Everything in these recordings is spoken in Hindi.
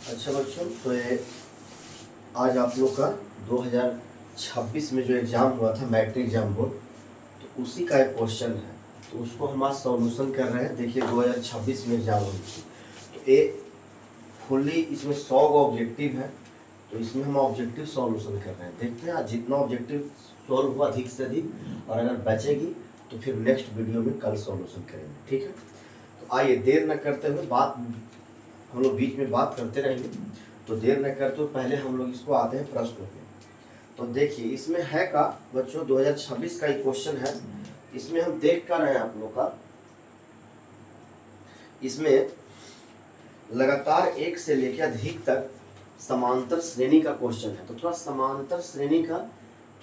अच्छा बच्चों, तो ये आज आप लोग का 2026 में जो एग्ज़ाम हुआ था मैट्रिक एग्जाम बोर्ड, तो उसी का एक क्वेश्चन है। तो उसको हम आज सॉल्यूशन कर रहे हैं। देखिए 2026 में एग्ज़ाम हुई थी, तो ये फुल्ली इसमें 100 ऑब्जेक्टिव है। तो इसमें हम ऑब्जेक्टिव सॉल्यूशन कर रहे हैं। देखते हैं आज जितना ऑब्जेक्टिव सॉल्व हुआ अधिक से अधिक, और अगर बचेगी तो फिर नेक्स्ट वीडियो में कल सॉल्यूशन करेंगे। ठीक है, तो आइए देर न करते हुए बात हम लोग बीच में बात करते रहेंगे। तो देर न करते हुए पहले हम लोग इसको आते हैं प्रश्न पे। तो देखिए इसमें है का बच्चों 2026 का ही क्वेश्चन है। इसमें हम देख कर रहे हैं आप लोग का, इसमें लगातार एक से लेकर अधिक तक समांतर श्रेणी का क्वेश्चन है। तो थोड़ा समांतर श्रेणी का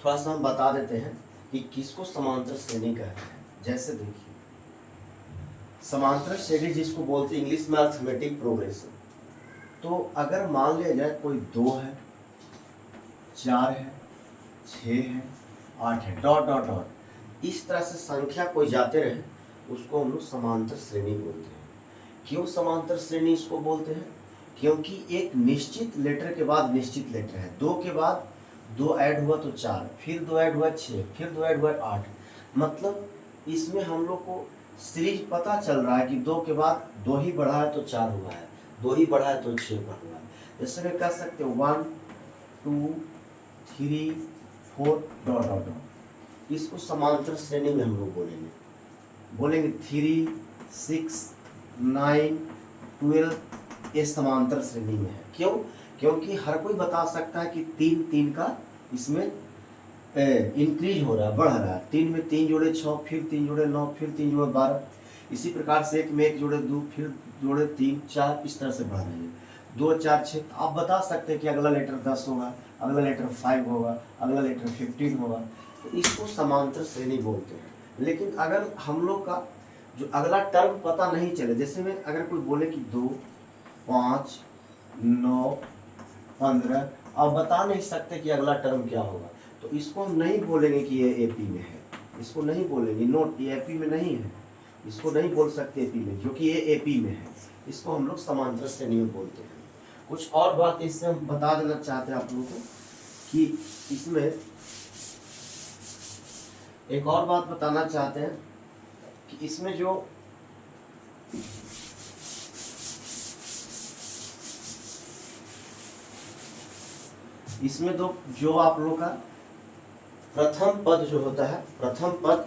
थोड़ा सा हम बता देते हैं कि किसको समांतर श्रेणी कहते हैं। जैसे देखिए समांतर श्रेणी जिसको बोलते हैं इंग्लिश में अर्थमेटिक प्रोग्रेशन। तो अगर मान लिया जाए कोई 2 है, 4 है, 6 है, 8 है, डॉट डॉट डॉट, इस तरह से संख्या कोई जाते रहे, उसको हम लोग समांतर श्रेणी बोलते हैं। क्यों समांतर श्रेणी इसको बोलते हैं? क्योंकि एक निश्चित लेटर के बाद निश्चित लेटर है। 2 के बाद 2 ऐड हुआ तो 4, फिर 2 ऐड हुआ 6, फिर 2 ऐड हुआ 8। मतलब इसमें हम लोग को सीरीज पता चल रहा है कि 2 के बाद 2 ही बढ़ा है तो 4 हुआ है, 2 ही बढ़ा है तो 6 बढ़ हुआ है। जैसे में कह सकते हो 1 2 3 4 डॉट डॉट डॉट। इसको समांतर श्रेणी में हम लोग बोलेंगे 3 6 9 12, ये समांतर श्रेणी में है। क्यों? क्योंकि हर कोई बता सकता है कि 3 3 का इसमें इंक्रीज हो रहा है, बढ़ रहा है। 3 में 3 जोड़े 6, फिर 3 जोड़े 9, फिर 3 जोड़े 12। इसी प्रकार से 1 में 1 जोड़े 2, फिर जोड़े 3 4, इस तरह से बढ़ रही है। 2 4 6। आप बता सकते हैं कि अगला लेटर 10 होगा, अगला लेटर 5 होगा, अगला लेटर 15 होगा। तो इसको समांतर श्रेणी बोलते हैं। लेकिन अगर हम लोग का जो अगला टर्म पता नहीं चले, जैसे में अगर कोई बोले कि 2 5 9 15, आप बता नहीं सकते कि अगला टर्म क्या होगा, तो इसको हम नहीं बोलेंगे कि ये एपी में है। इसको नहीं बोलेंगे, नोट ये एपी में नहीं है, इसको नहीं बोल सकते एपी में, जो कि ये एपी में है। इसको हम लोग समांतर श्रेणी में बोलते हैं। कुछ और बात इससे हम बता देना चाहते हैं आप लोगों को कि इसमें एक और बात बताना चाहते हैं कि इसमें जो इसमें तो जो आप लोग का प्रथम पद जो होता है, प्रथम पद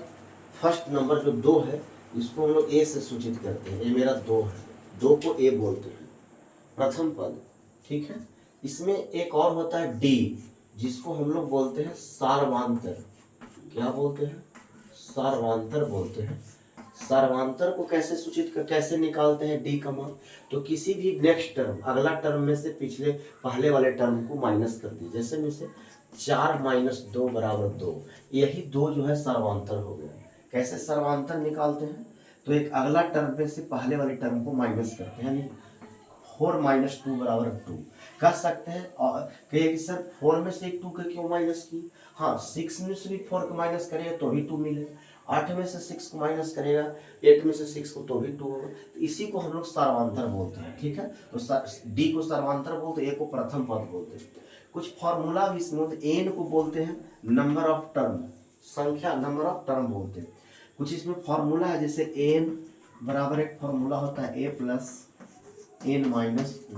फर्स्ट नंबर जो 2 है, इसको हम लोग ए से सूचित करते हैं। ये मेरा 2 है, 2 को ए बोलते हैं, प्रथम पद। ठीक है, इसमें एक और होता है डी, जिसको हम लोग बोलते हैं सार्वांतर। क्या बोलते हैं? सार्वांतर बोलते हैं। सार्वांतर को कैसे सूचित कर, कैसे निकालते हैं डी का मान? तो किसी भी नेक्स्ट टर्म, अगला टर्म में से पिछले पहले वाले टर्म को माइनस कर दीजिए। जैसे में से 4 - 2 = 2, यही 2 जो है सर्वांतर हो गया। कैसे सर्वांतर निकालते हैं? तो एक अगला टर्म में से पहले वाले टर्म को माइनस करते हैं, यानी 4 - 2 = 2 कह सकते हैं। और कहिए कि सर 4 में से 2 के क्यों माइनस की? हाँ, 6 में से भी 4 को माइनस करेगा तो भी 2 मिलेगा, 8 में से 6 को माइनस करेगा 8 में से 6 को तो भी 2 होगा। तो इसी को हम लोग सर्वांतर बोलते हैं। ठीक है, तो डी को सर्वांतर बोलते हैं, ए को प्रथम पद बोलते हैं। कुछ फॉर्मूला भी इसमें होते हैं। एन को बोलते हैं नंबर ऑफ टर्म, संख्या, नंबर ऑफ टर्म बोलते हैं। कुछ इसमें फॉर्मूला है, जैसे एन बराबर एक फॉर्मूला होता है A plus n -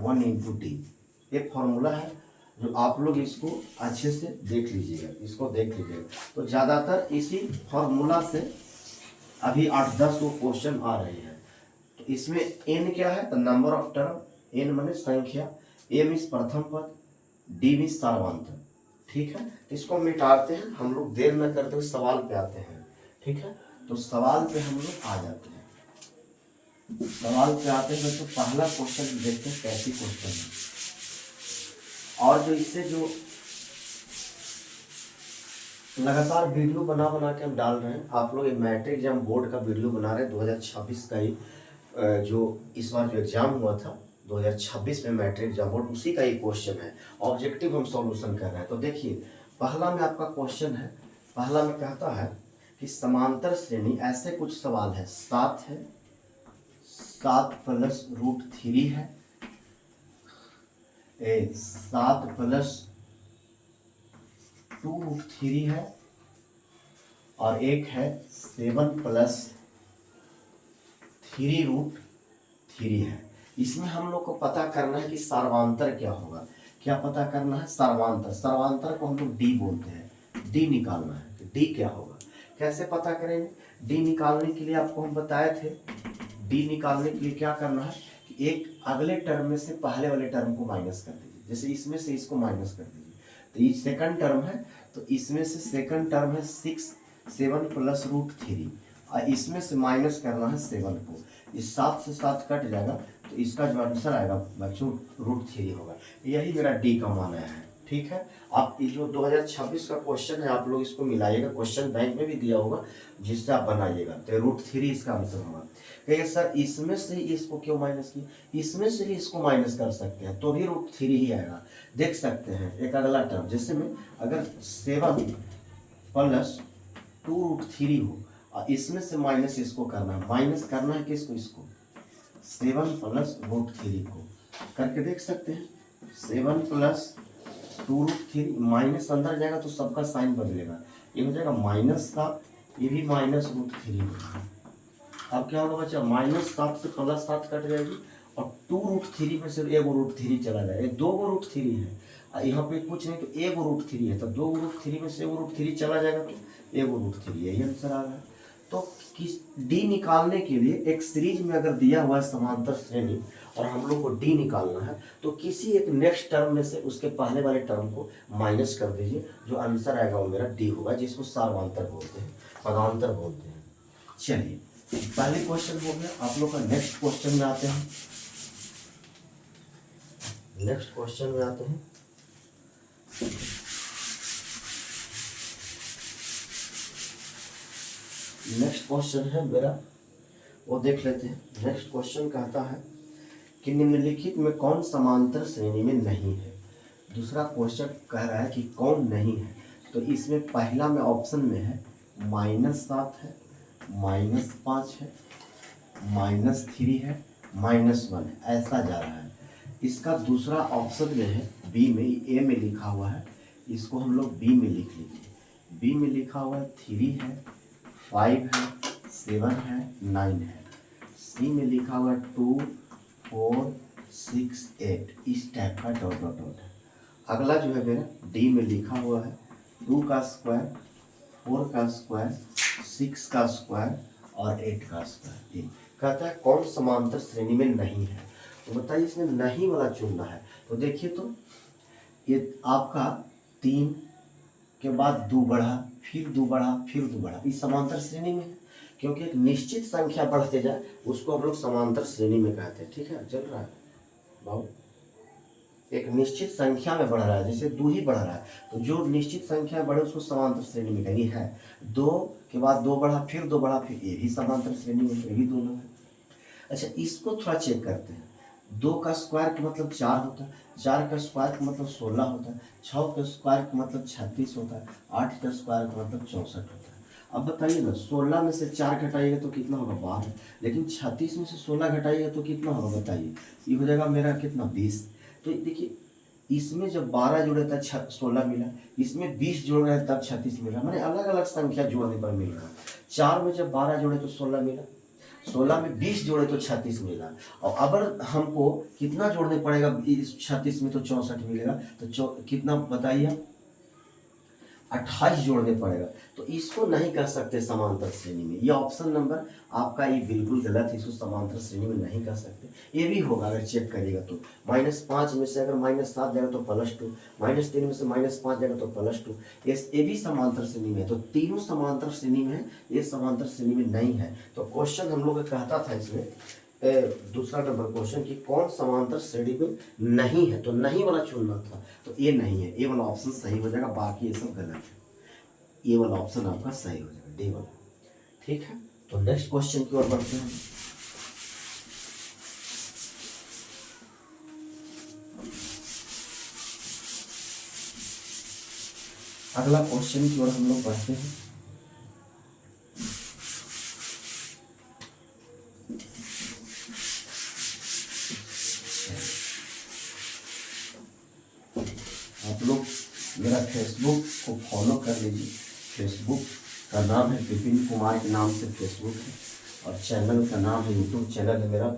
1 into D. एक फॉर्मूला है जो आप लोग इसको अच्छे से देख लीजिएगा, इसको देख लीजिएगा। तो ज़्यादातर इसी फॉर्मूला से अभी 8-10 वो क्वेश्चन आ रहे हैं। तो इसमें n क्या है? तो नंबर ऑफ टर्म, n माने संख्या, a मीन्स प्रथम पद, d मीन्स सर्वांतर। ठीक है, तो इसको मिटाते हैं हम लोग, देर न करते हुए सवाल पे आते हैं। ठीक है, तो सवाल पे हम लोग आ जाते हैं। सवाल पे आते हैं तो पहला क्वेश्चन देखते हैं कैसी क्वेश्चन है। और जो इससे जो लगातार वीडियो बना बना के हम डाल रहे हैं, आप लोग मैट्रिक एग्जाम बोर्ड का वीडियो बना रहे हैं 2026 का ही, जो इस बार जो एग्जाम हुआ था 2026 में मैट्रिक एग्जाम बोर्ड, उसी का ही क्वेश्चन है। ऑब्जेक्टिव हम सॉल्यूशन कर रहे हैं। तो देखिए पहला में आपका क्वेश्चन है, पहला में कहता है कि समांतर श्रेणी, ऐसे कुछ सवाल है। 7 है, 7 + √3 है, 7 + 2√3 है और एक है 7 + 3√3 है। इसमें हम लोग को पता करना है कि सर्वांतर क्या होगा। क्या पता करना है? सर्वांतर। सर्वांतर को हम लोग डी बोलते हैं। डी निकालना है कि डी क्या होगा। कैसे पता करेंगे? डी निकालने के लिए आपको हम बताए थे, डी निकालने के लिए क्या करना है कि एक अगले टर्म में से पहले वाले टर्म को माइनस कर दीजिए। जैसे इसमें से इसको माइनस कर दीजिए तो ये सेकंड टर्म है, तो इसमें से सेकंड टर्म है 7 + √3 और इसमें से माइनस करना है 7 को। इस 7 से 7 कट जाएगा तो इसका जो आंसर आएगा बच्चों √3 होगा। यही मेरा डी का मान है। ठीक है, आप ये जो 2026 का क्वेश्चन है आप लोग इसको मिलाइएगा, क्वेश्चन बैंक में भी दिया होगा जिससे आप बनाइएगा, तो √3 इसका आंसर होगा। कहिए सर इसमें से इसको क्यों माइनस किया? इसमें से ही इसको माइनस कर सकते हैं तो भी √3 ही आएगा। देख सकते हैं एक अगला टर्म, जैसे में अगर 7 + 2√3 हो और इसमें से माइनस इसको करना है, माइनस करना है किसको? इसको 7 + √3 को करके देख सकते हैं। 7 + 2√3 माइनस अंदर जाएगा तो सबका साइन बदलेगा, ये हो जाएगा -7, ये भी -√3 होगा। अब क्या होगा बच्चा? -7 से +7 कट जाएगी और 2√3 में से एगो √3 चला जाएगा। 2 गो √3 है और यहाँ पे कुछ नहीं तो एगो √3 है, तो 2 √3 में से एगो √3 चला जाएगा तो एगो √3, यही आंसर आ रहा है। तो किस डी निकालने के लिए एक सीरीज में अगर दिया हुआ है समांतर श्रेणी और हम लोग को डी निकालना है तो किसी एक नेक्स्ट टर्म में से उसके पहले वाले टर्म को माइनस कर दीजिए, जो आंसर आएगा वो मेरा डी होगा, जिसको सर्वांतर बोलते हैं, पदांतर बोलते हैं। चलिए पहले क्वेश्चन हो गया। आप लोग का नेक्स्ट क्वेश्चन में आते हैं। नेक्स्ट क्वेश्चन में आते हैं। नेक्स्ट क्वेश्चन है मेरा, वो देख लेते हैं। नेक्स्ट क्वेश्चन कहता है कि निम्नलिखित में कौन समांतर श्रेणी में नहीं है। दूसरा क्वेश्चन कह रहा है कि कौन नहीं है, तो इसमें पहला में ऑप्शन में है -7 है, -5 है, -3 है, -1 है, ऐसा जा रहा है। इसका दूसरा ऑप्शन में है बी में, ए में लिखा हुआ है, इसको हम लोग बी में लिख लीजिए। बी में लिखा हुआ है 3 है, 5 है, 7 है, 9 है। सी में लिखा हुआ है 2, 4, 6, 8, इस टाइप का डॉट डॉट डॉट है। अगला जो है मेरा डी में लिखा हुआ है 2 का स्क्वायर, 4 का स्क्वायर, 6 का स्क्वायर और 8 का स्क्वायर। ये कहता है कौन समांतर श्रेणी में नहीं है। तो बताइए इसमें नहीं वाला चुनना है। तो देखिए तो ये आपका 3 के बाद 2 बढ़ा, फिर 2 बढ़ा, फिर 2 बढ़ा, इस समांतर श्रेणी में है, क्योंकि एक निश्चित संख्या बढ़ते जाए उसको हम लोग समांतर श्रेणी में कहते हैं। ठीक है, चल रहा है बाबू, एक निश्चित संख्या में बढ़ रहा है, जैसे 2 ही बढ़ रहा है तो जो निश्चित संख्या बढ़े उसको समांतर श्रेणी में कहेंगे। है 2 के बाद 2 बढ़ा, फिर 2 बढ़ा, फिर ये भी समांतर श्रेणी में, ये भी दोनों है। अच्छा इसको थोड़ा चेक करते हैं। 2 का स्क्वायर का मतलब 4 होता है, 4 का स्क्वायर का मतलब 16 होता है, 6 का स्क्वायर का मतलब 36 होता है, 8 का स्क्वायर का मतलब 64 होता है। अब बताइए ना, 16 में से 4 घटाइएगा तो कितना होगा? 12। लेकिन 36 में से 16 घटाइएगा तो कितना होगा बताइए? ये हो जाएगा मेरा कितना? 20। तो देखिए इसमें जब 12 जोड़े तब 16 मिला, इसमें 20 जोड़ रहे तब 36 मिला, मैंने अलग अलग संख्या जोड़ने पर मिल रहा। 4 में जब 12 जोड़े तो 16 मिला, 16 में 20 जोड़े तो 36 मिला, और अगर हमको कितना जोड़ने पड़ेगा इस 36 में तो 64 मिलेगा, तो कितना बताइए? 28 जोड़ने पड़ेगा। तो इसको नहीं कह सकते समांतर श्रेणी में। ये ऑप्शन नंबर आपका ये बिल्कुल गलत है, इसको समांतर श्रेणी में नहीं कह सकते। ये भी होगा अगर चेक करिएगा तो -5 में से अगर -7 जाएगा तो +2, -3 में से -5 जाएगा तो +2, ये भी समांतर श्रेणी में है। तो तीनों समांतर श्रेणी में है, ये समांतर श्रेणी में नहीं है। तो क्वेश्चन हम लोग कहता था इसमें दूसरा नंबर क्वेश्चन कि कौन समांतर श्रेणी में नहीं है, तो नहीं वाला चुनना था, तो ये नहीं है, ये वाला ऑप्शन सही हो जाएगा, बाकी ये सब गलत है। ये वाला ऑप्शन आपका सही हो जाएगा, डी वाला। ठीक है, तो नेक्स्ट क्वेश्चन की ओर बढ़ते हैं। अगला क्वेश्चन की ओर हम लोग बढ़ते हैं। मेरा फेसबुक को फॉलो कर लीजिए। फेसबुक का नाम है विपिन कुमार के नाम से फेसबुक है, और चैनल का नाम है, यूट्यूब चैनल है मेरा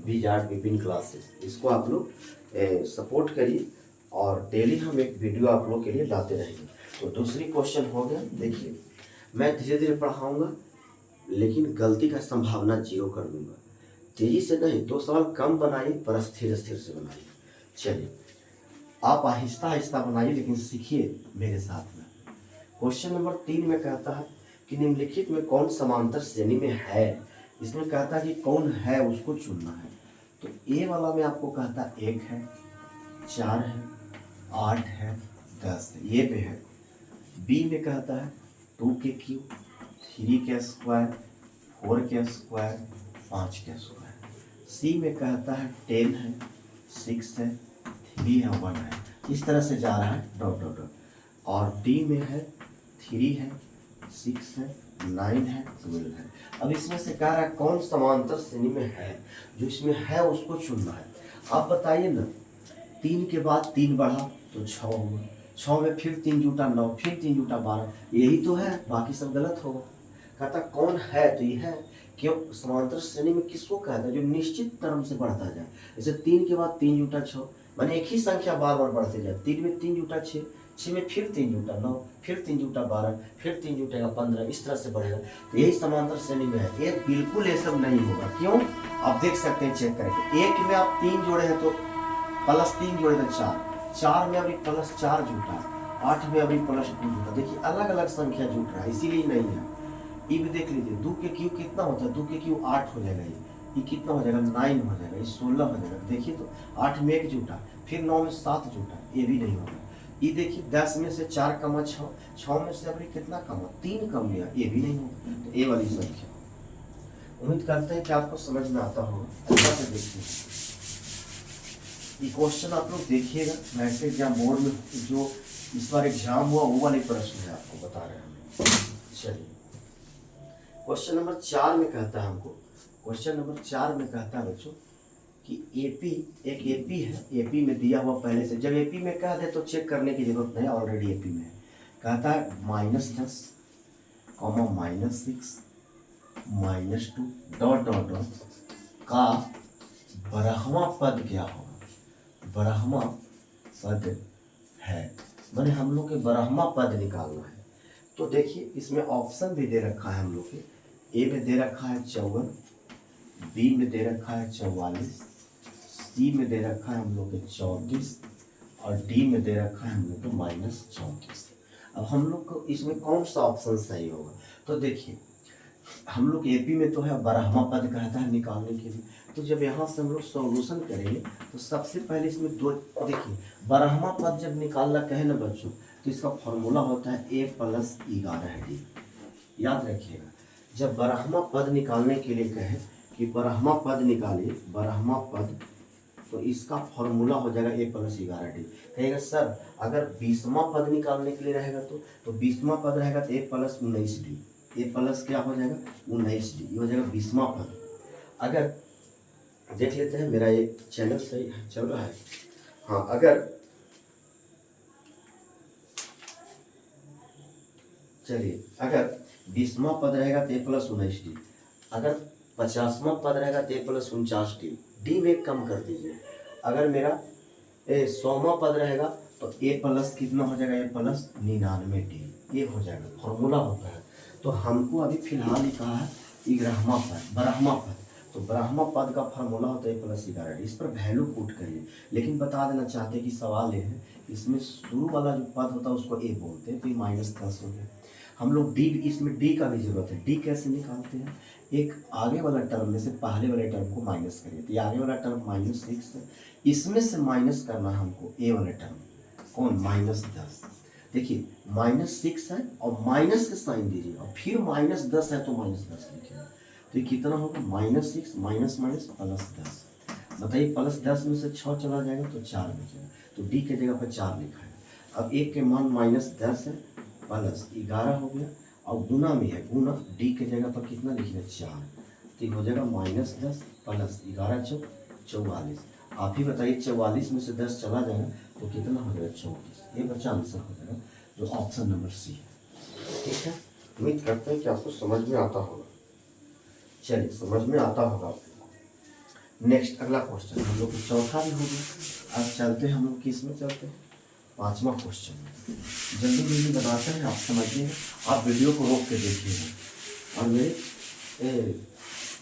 वी.आर. विपिन क्लासेस। इसको आप लोग सपोर्ट करिए, और डेली हम एक वीडियो आप लोग के लिए लाते रहेंगे। तो दूसरी क्वेश्चन हो गया। देखिए, मैं धीरे धीरे पढ़ाऊँगा, लेकिन गलती का संभावना 0 कर दूंगा। तेजी से नहीं, 2 सवाल कम बनाइए पर स्थिर स्थिर से बनाइए। चलिए, आप आहिस्ता आहिस्ता बनाइए, लेकिन सीखिए मेरे साथ में। क्वेश्चन नंबर 3 में कहता है कि निम्नलिखित में कौन समांतर श्रेणी में है। इसमें कहता है कि कौन है, उसको चुनना है। तो ए वाला में आपको कहता है 1 है, 4 है, 8 है, 10 है, ये पे है। बी में कहता है 2 के क्यूब, 3 के स्क्वायर, 4 के स्क्वायर, 5 के स्क्वायर। सी में कहता है 10 है, 6 है, 3 है, 1 है। इस तरह से जा रहा है डॉट डॉट डॉट। और डी में है 3 है, 6 है, 9 है, 12 है। अब इसमें से कह रहा है कौन समांतर श्रेणी में है। जो इसमें है उसको चुनना है। आप बताइए ना, 3 के बाद 3 बढ़ा तो 6 हुआ, 6 में फिर 3 जुटा 9, फिर 3 जुटा 12, यही तो है, बाकी सब गलत होगा। कहता कौन है, तो ये है। क्यों समांतर श्रेणी में किसको कहता है, जो निश्चित क्रम से बढ़ता जाए। जैसे 3 के बाद 3 जुटा 6, माने एक ही संख्या बार बार बढ़ते जाए। 3 में 3 जुटा 6, 6 में फिर 3 जुटा 9, फिर 3 जुटा 12, फिर 3 जुटेगा 15, इस तरह से बढ़ेगा। तो यही समांतर श्रेणी में है। ये बिल्कुल ये सब नहीं होगा। क्यों, आप देख सकते हैं चेक करके। 1 में आप 3 जोड़े हैं तो प्लस 3 जोड़े तो 4, 4 में अभी प्लस 4 जुटा, 8 में अभी प्लस 2 जुटा। देखिए अलग अलग संख्या जुट रहा है, इसीलिए नहीं है। ये भी देख लीजिए, 2 के क्यूब कितना होता है, 2 के क्यूब 8 हो जाएगा। ये कितना हो जाएगा, 9 हो जाएगा, ये 16 हो जाएगा। देखिए तो 8 में 1 जुटा, फिर 9 में 7 जुटा, ये भी नहीं होगा। ये देखिए 10 में से 4 कमा 6, 6 में से अभी कितना कमा, 3 कम गया, ये भी नहीं होगा। तो ये वाली संख्या। उम्मीद करते हैं कि आपको समझ में आता होगा। अच्छा से देखिए, ये क्वेश्चन आप लोग देखिएगा, वैसे एग्जाम बोर्ड में जो इस बार एग्जाम हुआ वो वाले प्रश्न है, आपको बता रहे हैं। चलिए, क्वेश्चन नंबर 4 में कहता है हमको, क्वेश्चन नंबर 4 में कहता है बच्चों कि एपी, एक एपी है, एपी में दिया हुआ पहले से। जब एपी में कह दे तो चेक करने की जरूरत नहीं, ऑलरेडी एपी में है। कहता है -10, -6, -2 डॉट डॉट डॉट का बारहवां पद क्या होगा। बारहवां पद है, मैंने हम लोग के बारहवां पद निकालना है। तो देखिए इसमें ऑप्शन भी दे रखा है हम लोग के। ए में दे रखा है 54, बी में दे रखा है 44, सी में दे रखा है हम लोग के 34, और डी में दे रखा है हम लोग को -34। अब हम लोग को इसमें कौन सा ऑप्शन सही होगा। तो देखिए हम लोग एपी में तो है, बारहवां पद कहता है निकालने के लिए। तो जब यहाँ से हम लोग सॉल्यूशन करेंगे तो सबसे पहले इसमें दो, देखिए बारहवां पद जब निकालना कहे ना बच्चों, तो इसका फॉर्मूला होता है a + 11d। याद रखिएगा, जब बारहवां पद निकालने के लिए कहे कि बारहवां पद निकालिए, बारहवां पद, तो इसका फॉर्मूला हो जाएगा a + 11d। कहेगा सर अगर 20वां पद निकालने के लिए रहेगा तो 20वां पद रहेगा तो a + 19d, a प्लस क्या हो जाएगा 19d, ये हो जाएगा 20वां पद। अगर देख लेते हैं मेरा ये चैनल सही चल रहा है, हाँ, अगर चलिए अगर 20वां पद रहेगा तो a + 19d, अगर 50वां पद रहेगा तो a + 49d, डी में कम कर दीजिए। अगर मेरा 100वां पद रहेगा तो a प्लस कितना हो जाएगा, a + 99d, ये हो जाएगा, फॉर्मूला होता है। तो हमको अभी फिलहाल ही कहा है 11वां पद, 12वां पद, तो 12वां पद का फॉर्मूला होता है a + 11d। इस पर वैल्यू पुट करिए, लेकिन बता देना चाहते हैं कि सवाल ये है, इसमें शुरू वाला जो पद होता है उसको a बोलते हैं, तो ये -10 हो गया। हम लोग डी, इसमें डी का भी जरूरत है। डी कैसे निकालते हैं, एक आगे वाला टर्म में से पहले वाले टर्म को माइनस करिए, तो ये आगे वाला टर्म -6 है, इसमें से माइनस करना है हमको ए वाला टर्म, कौन, -10। देखिए -6 है और माइनस का साइन दीजिए, और फिर -10 है तो -10 लिखिए। तो ये कितना होगा, -6 माइनस +10। बताइए +10 में से 6 चला जाएगा तो 4 बचेगा, तो डी के जगह पर 4 लिखा है। अब एक के मान -10 है, +11 हो गया, और गुना में है, गुना डी के जगह पर कितना लिखिए 4, तो हो जाएगा -10 + 11 = 44। आप ही बताइए 44 में से 10 चला जाएगा तो कितना हो जाएगा 34। ये बच्चा आंसर हो जाएगा जो ऑप्शन नंबर सी है। ठीक है, उम्मीद करते हैं कि आपको समझ में आता होगा। चलिए समझ में आता होगा आपको। नेक्स्ट अगला क्वेश्चन हम लोग चौथा भी हो गया। अब चलते हैं हम लोग किस में चलते हैं, पांचवा क्वेश्चन। जल्दी जल्दी बताते हैं, आप समझिए, आप वीडियो को रोक के देखिएगा और मेरे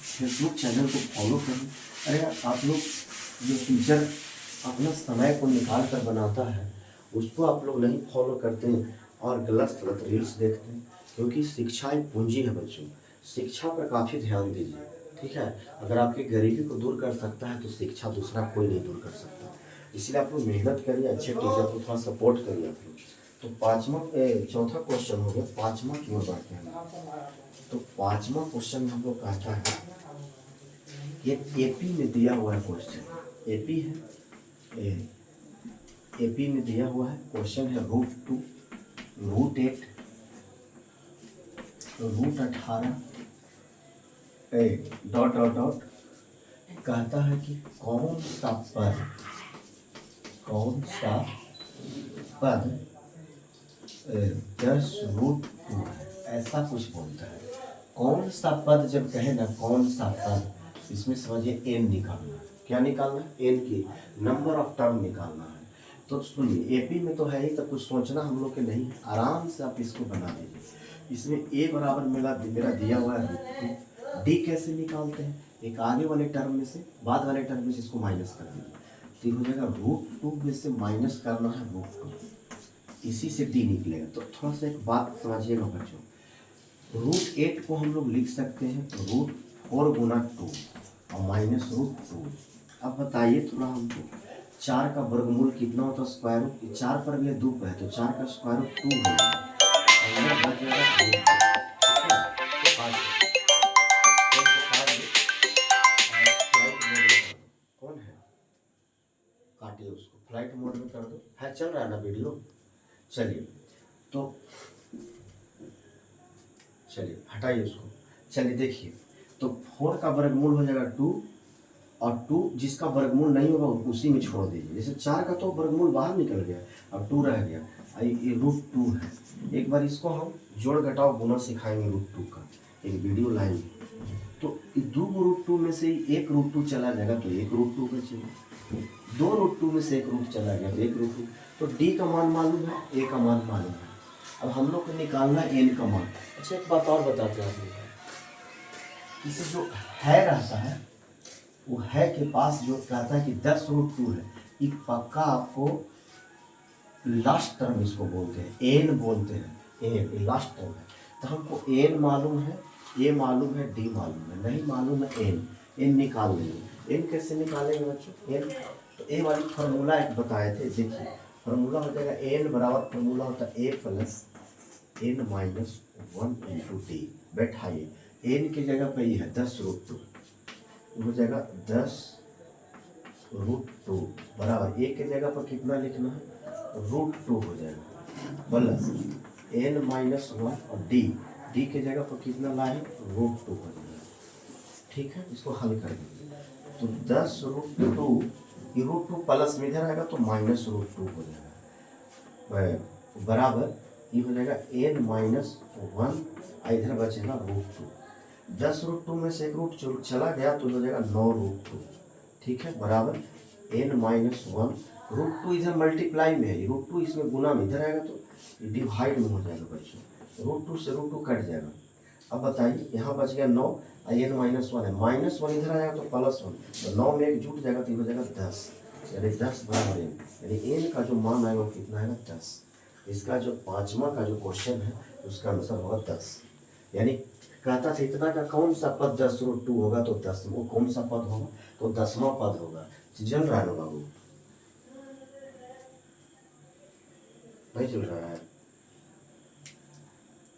फेसबुक चैनल को फॉलो करें। अरे आप लोग जो टीचर अपना समय को निकाल कर बनाता है उसको आप लोग नहीं फॉलो करते हैं और गलत गलत रील्स देखते हैं, क्योंकि शिक्षा एक पूंजी है बच्चों। शिक्षा पर काफ़ी ध्यान दीजिए, ठीक है। अगर आपकी गरीबी को दूर कर सकता है तो शिक्षा दूसरा कोई नहीं दूर कर सकता। इसलिए आप लोग मेहनत करिए, अच्छे टीचर को थोड़ा सपोर्ट करिए आप लोग। तो चौथा क्वेश्चन हो गया, पाँचवा की ओर बढ़ते हैं। तो पाँचवा क्वेश्चन हम लोग कहता है, ये एपी में दिया हुआ है क्वेश्चन, एपी है, एपी में दिया हुआ है क्वेश्चन है √2, √8, √18 डॉट डॉट डॉट। कहता है कि कौन सा पद 10√2 है, ऐसा कुछ बोलता है। कौन सा पद जब कहे ना, कौन सा पद, इसमें समझिए एन निकालना है। क्या निकालना है? एन की नंबर ऑफ टर्म निकालना है। तो सुनिए, एपी में तो है ही, तो कुछ सोचना हम लोग के नहीं है, आराम से आप इसको बना दीजिए। इसमें ए बराबर मेरा दिया हुआ है √2। डी कैसे निकालते हैं? एक आगे वाले टर्म में से बाद वाले टर्म में से इसको माइनस कर दीजिए, तो हो जाएगा √2 में से माइनस करना है √2, इसी से डी निकलेगा। तो थोड़ा सा एक बात समझिएगा बच्चों, √8 को हम लोग लिख सकते हैं √4 गुना 2 और माइनस √2। अब बताइए थोड़ा हमको, 4 का वर्गमूल कितना होता है? स्क्वायर रूट 4 पर अगले 2 है तो 4 का स्क्वायर रूट 2 हो जाएगा। कौन है? काटिए उसको, फ्लाइट मोड में कर दो, है चल रहा है ना वीडियो। चलिए तो चलिए हटाइए उसको। चलिए देखिए, तो 4 का वर्गमूल हो जाएगा 2, और 2 जिसका वर्गमूल नहीं होगा उसी में छोड़ दीजिए। जैसे 4 का तो वर्गमूल बाहर निकल गया, अब 2 रह गया, ये √2 है। एक बार इसको हम जोड़ घटाओ गुना सिखाएंगे √2 का, एक वीडियो लाएंगे। तो 2 √2 में से एक √2 चला जाएगा तो एक √2 बचेगा, 2 √2 में से एक रूट चला गया तो एक √2। तो डी का मान मालूम है, ए का मान मालूम है, अब हम लोग को निकालना है एन का मान। अच्छा एक बात और बताते हैं आप लोग, इसे जो है रहता है वो है के पास जो कहता है कि 10√2 है, ये पक्का आपको लास्ट टर्म इसको बोलते हैं, एन बोलते हैं, एन लास्ट टर्म है। तो हमको एन मालूम है, ए मालूम है, डी मालूम है, नहीं मालूम है एन निकाल लेंगे। एन कैसे निकालेंगे बच्चों? एन तो ए वाली फार्मूला एक बताए थे, देखिए फार्मूला हो जाएगा एन बराबर, फार्मूला होता है A plus N minus 1 into D. बैठाइए, एन की जगह पे ये है 10√2, हो जाएगा 10√2 बराबर, ए की जगह पर कितना लिखना है? √2 हो जाएगा, प्लस एन माइनस 1 और डी की जगह पर कितना लाए? √2 हो जाएगा। ठीक है, इसको हल कर दीजिए। तो 10√2, ये √2 प्लस में इधर आएगा तो माइनस √2 हो जाएगा, बराबर ये हो जाएगा एन माइनस 1, इधर बचेगा √2। 10√2 में से एक रूट चला गया तो हो जाएगा 9√2। ठीक है, बराबर एन माइनस 1, √2 इधर मल्टीप्लाई में है, √2 इसमें गुना में इधर आएगा तो डिवाइड में हो जाएगा बच्चों, √2 से √2 कट जाएगा। अब बताइए यहाँ बच गया 9, एन माइनस 1 है, माइनस 1 इधर आएगा तो +1, तो 9 में एक जुट जाएगा तो हो जाएगा 10, यानी 10 बराबर एन, यानी एन का जो मान आएगा वो कितना है? 10। इसका जो पांचवा का जो क्वेश्चन है उसका आंसर होगा 10। यानी कहता था इतना का कौन सा पद 10√2 होगा तो 10, वो कौन सा पद होगा? तो 10वां पद होगा। चल रहा है ना बाबू? नहीं चल रहा है?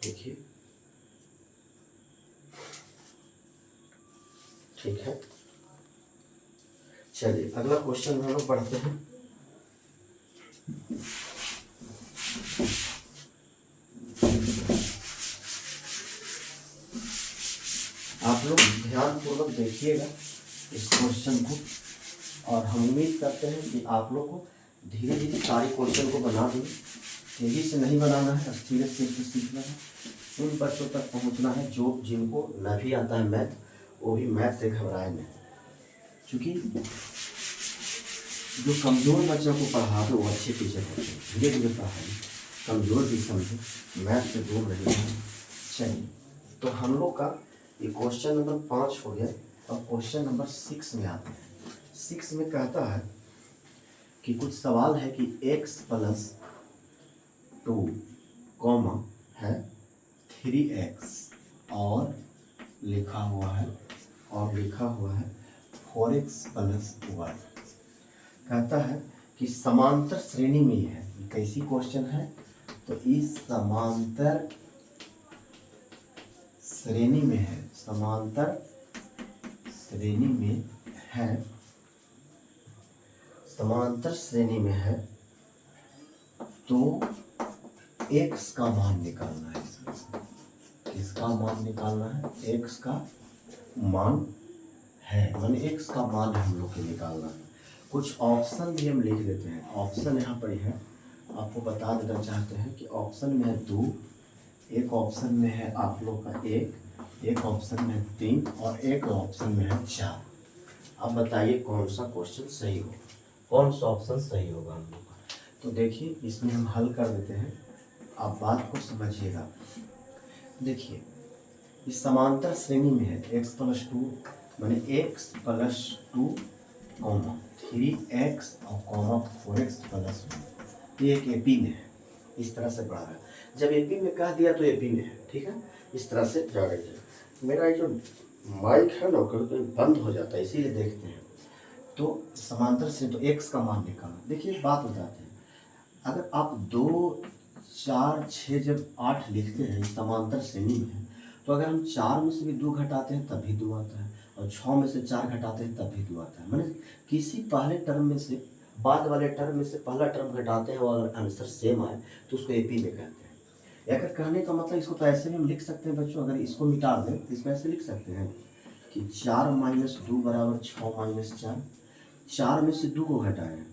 देखिए ठीक है, चलिए अगला क्वेश्चन हम लोग पढ़ते हैं। आप लोग ध्यान पूर्वक देखिएगा इस क्वेश्चन को। और हम उम्मीद करते हैं कि आप लोग को धीरे धीरे सारे क्वेश्चन को बना दें। तेजी से नहीं बनाना है, धीरे से सीखना है, उन बच्चों तक पहुंचना है जो जिनको न भी आता है मैथ, वो भी मैथ से घबराए नहीं। क्योंकि जो कमज़ोर बच्चों को पढ़ा दो वो अच्छे टीचर होते हैं। धीरे धीरे पढ़ाई, कमज़ोर भी समझे, मैथ से दूर रहे। चलिए, तो हम लोग का ये क्वेश्चन नंबर 5 हो गया। अब क्वेश्चन नंबर 6 में आते हैं। 6 में कहता है कि कुछ सवाल है कि x + 2 है 3x और लिखा हुआ है 4x + 1। कहता है कि समांतर श्रेणी में है। कैसी क्वेश्चन है? तो इस समांतर श्रेणी में है, समांतर श्रेणी में है, समांतर श्रेणी में है, तो x का मान निकालना है। किसका मान निकालना है? x का मान है, माने x का मान हम लोग को निकालना है। कुछ ऑप्शन भी हम लिख देते हैं। ऑप्शन यहाँ पर है, आपको बता देना चाहते हैं कि ऑप्शन में है 2, एक ऑप्शन में है आप लोग का 1, एक ऑप्शन में 3 और एक ऑप्शन में है 4। अब बताइए कौन सा क्वेश्चन सही होगा, कौन सा ऑप्शन सही होगा हम लोग का। तो देखिए इसमें हम हल कर देते हैं, आप बात को समझिएगा। देखिए इस समांतर श्रेणी में है x + 2 माने x + 2, 3x और 4x + 1। ये एक एपी में है, इस तरह से पढ़ा है। जब एपी में कह दिया तो एपी में है, ठीक है, इस तरह से जा रही है। मेरा जो माइक है ना कभी बंद हो जाता है, इसीलिए देखते हैं। तो समांतर से तो x का मान निकालना। देखिए बात बताते हैं, अगर आप 2, 4, 6 जब 8 लिखते हैं समांतर श्रेणी में है, तो अगर हम 4 में से भी 2 घटाते हैं तब भी 2 आता है, और 6 में से 4 घटाते हैं तब भी 2 आता है। माने किसी पहले टर्म में से बाद वाले टर्म में से पहला टर्म घटाते हैं और अगर आंसर सेम आए तो उसको एपी में कहते हैं। अगर कहने का मतलब इसको तो ऐसे भी हम लिख सकते हैं बच्चों, अगर इसको मिटा दें तो इसमें ऐसे लिख सकते हैं कि 4 - 2 = 6 - 4। 4 में से 2 को घटाएं,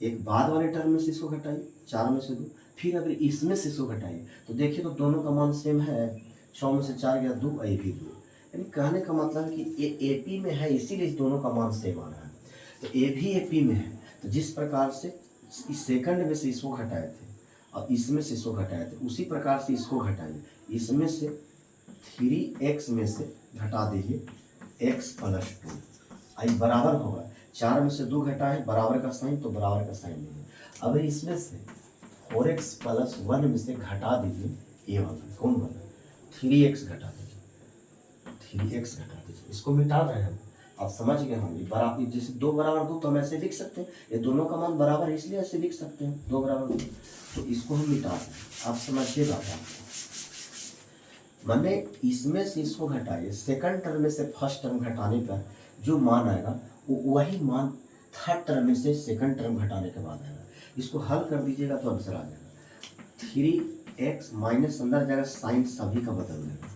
एक बाद वाले टर्म में से इसको घटाइए, 4 में से 2, फिर अगर इसमें से इसको घटाइए तो देखिए तो दोनों का मान सेम है। 6 में से 4 गया 2, ये भी 2। यानी कहने का मतलब है कि ये एपी में है, इसीलिए इस दोनों का मान सेम आ रहा है। तो ए भी एपी में है, तो जिस प्रकार से इस सेकंड में से इसको घटाए थे और इसमें से इसको घटाए थे, उसी प्रकार से इसको घटाइए। इसमें से 3x में से घटा दीजिए x + 2, आई बराबर होगा। 4 में से 2 घटाए बराबर का साइन, तो बराबर का साइन नहीं है। अब इसमें से 4x + 1 में से घटा दीजिए ये वाला, कौन वाला? 3x घटा दीजिए, 3x घटा दीजिए। इसको मिटा रहे हैं, आप समझ गए होंगे। बराबर जैसे 2 = 2 तो हम ऐसे लिख सकते हैं, ये दोनों का मान बराबर है इसलिए ऐसे लिख सकते हैं 2 = 2। तो इसको हम मिटा दें, आप समझिए बात आपको। मैंने इसमें से इसको घटाइए, सेकंड टर्म में से फर्स्ट टर्म घटाने पर जो मान आएगा वो वही मान थर्ड टर्म में से सेकंड टर्म घटाने के बाद आएगा। इसको हल कर दीजिएगा तो आंसर आ जाएगा 3x माइनस अंदर जाएगा, साइन सभी का बदल देगा।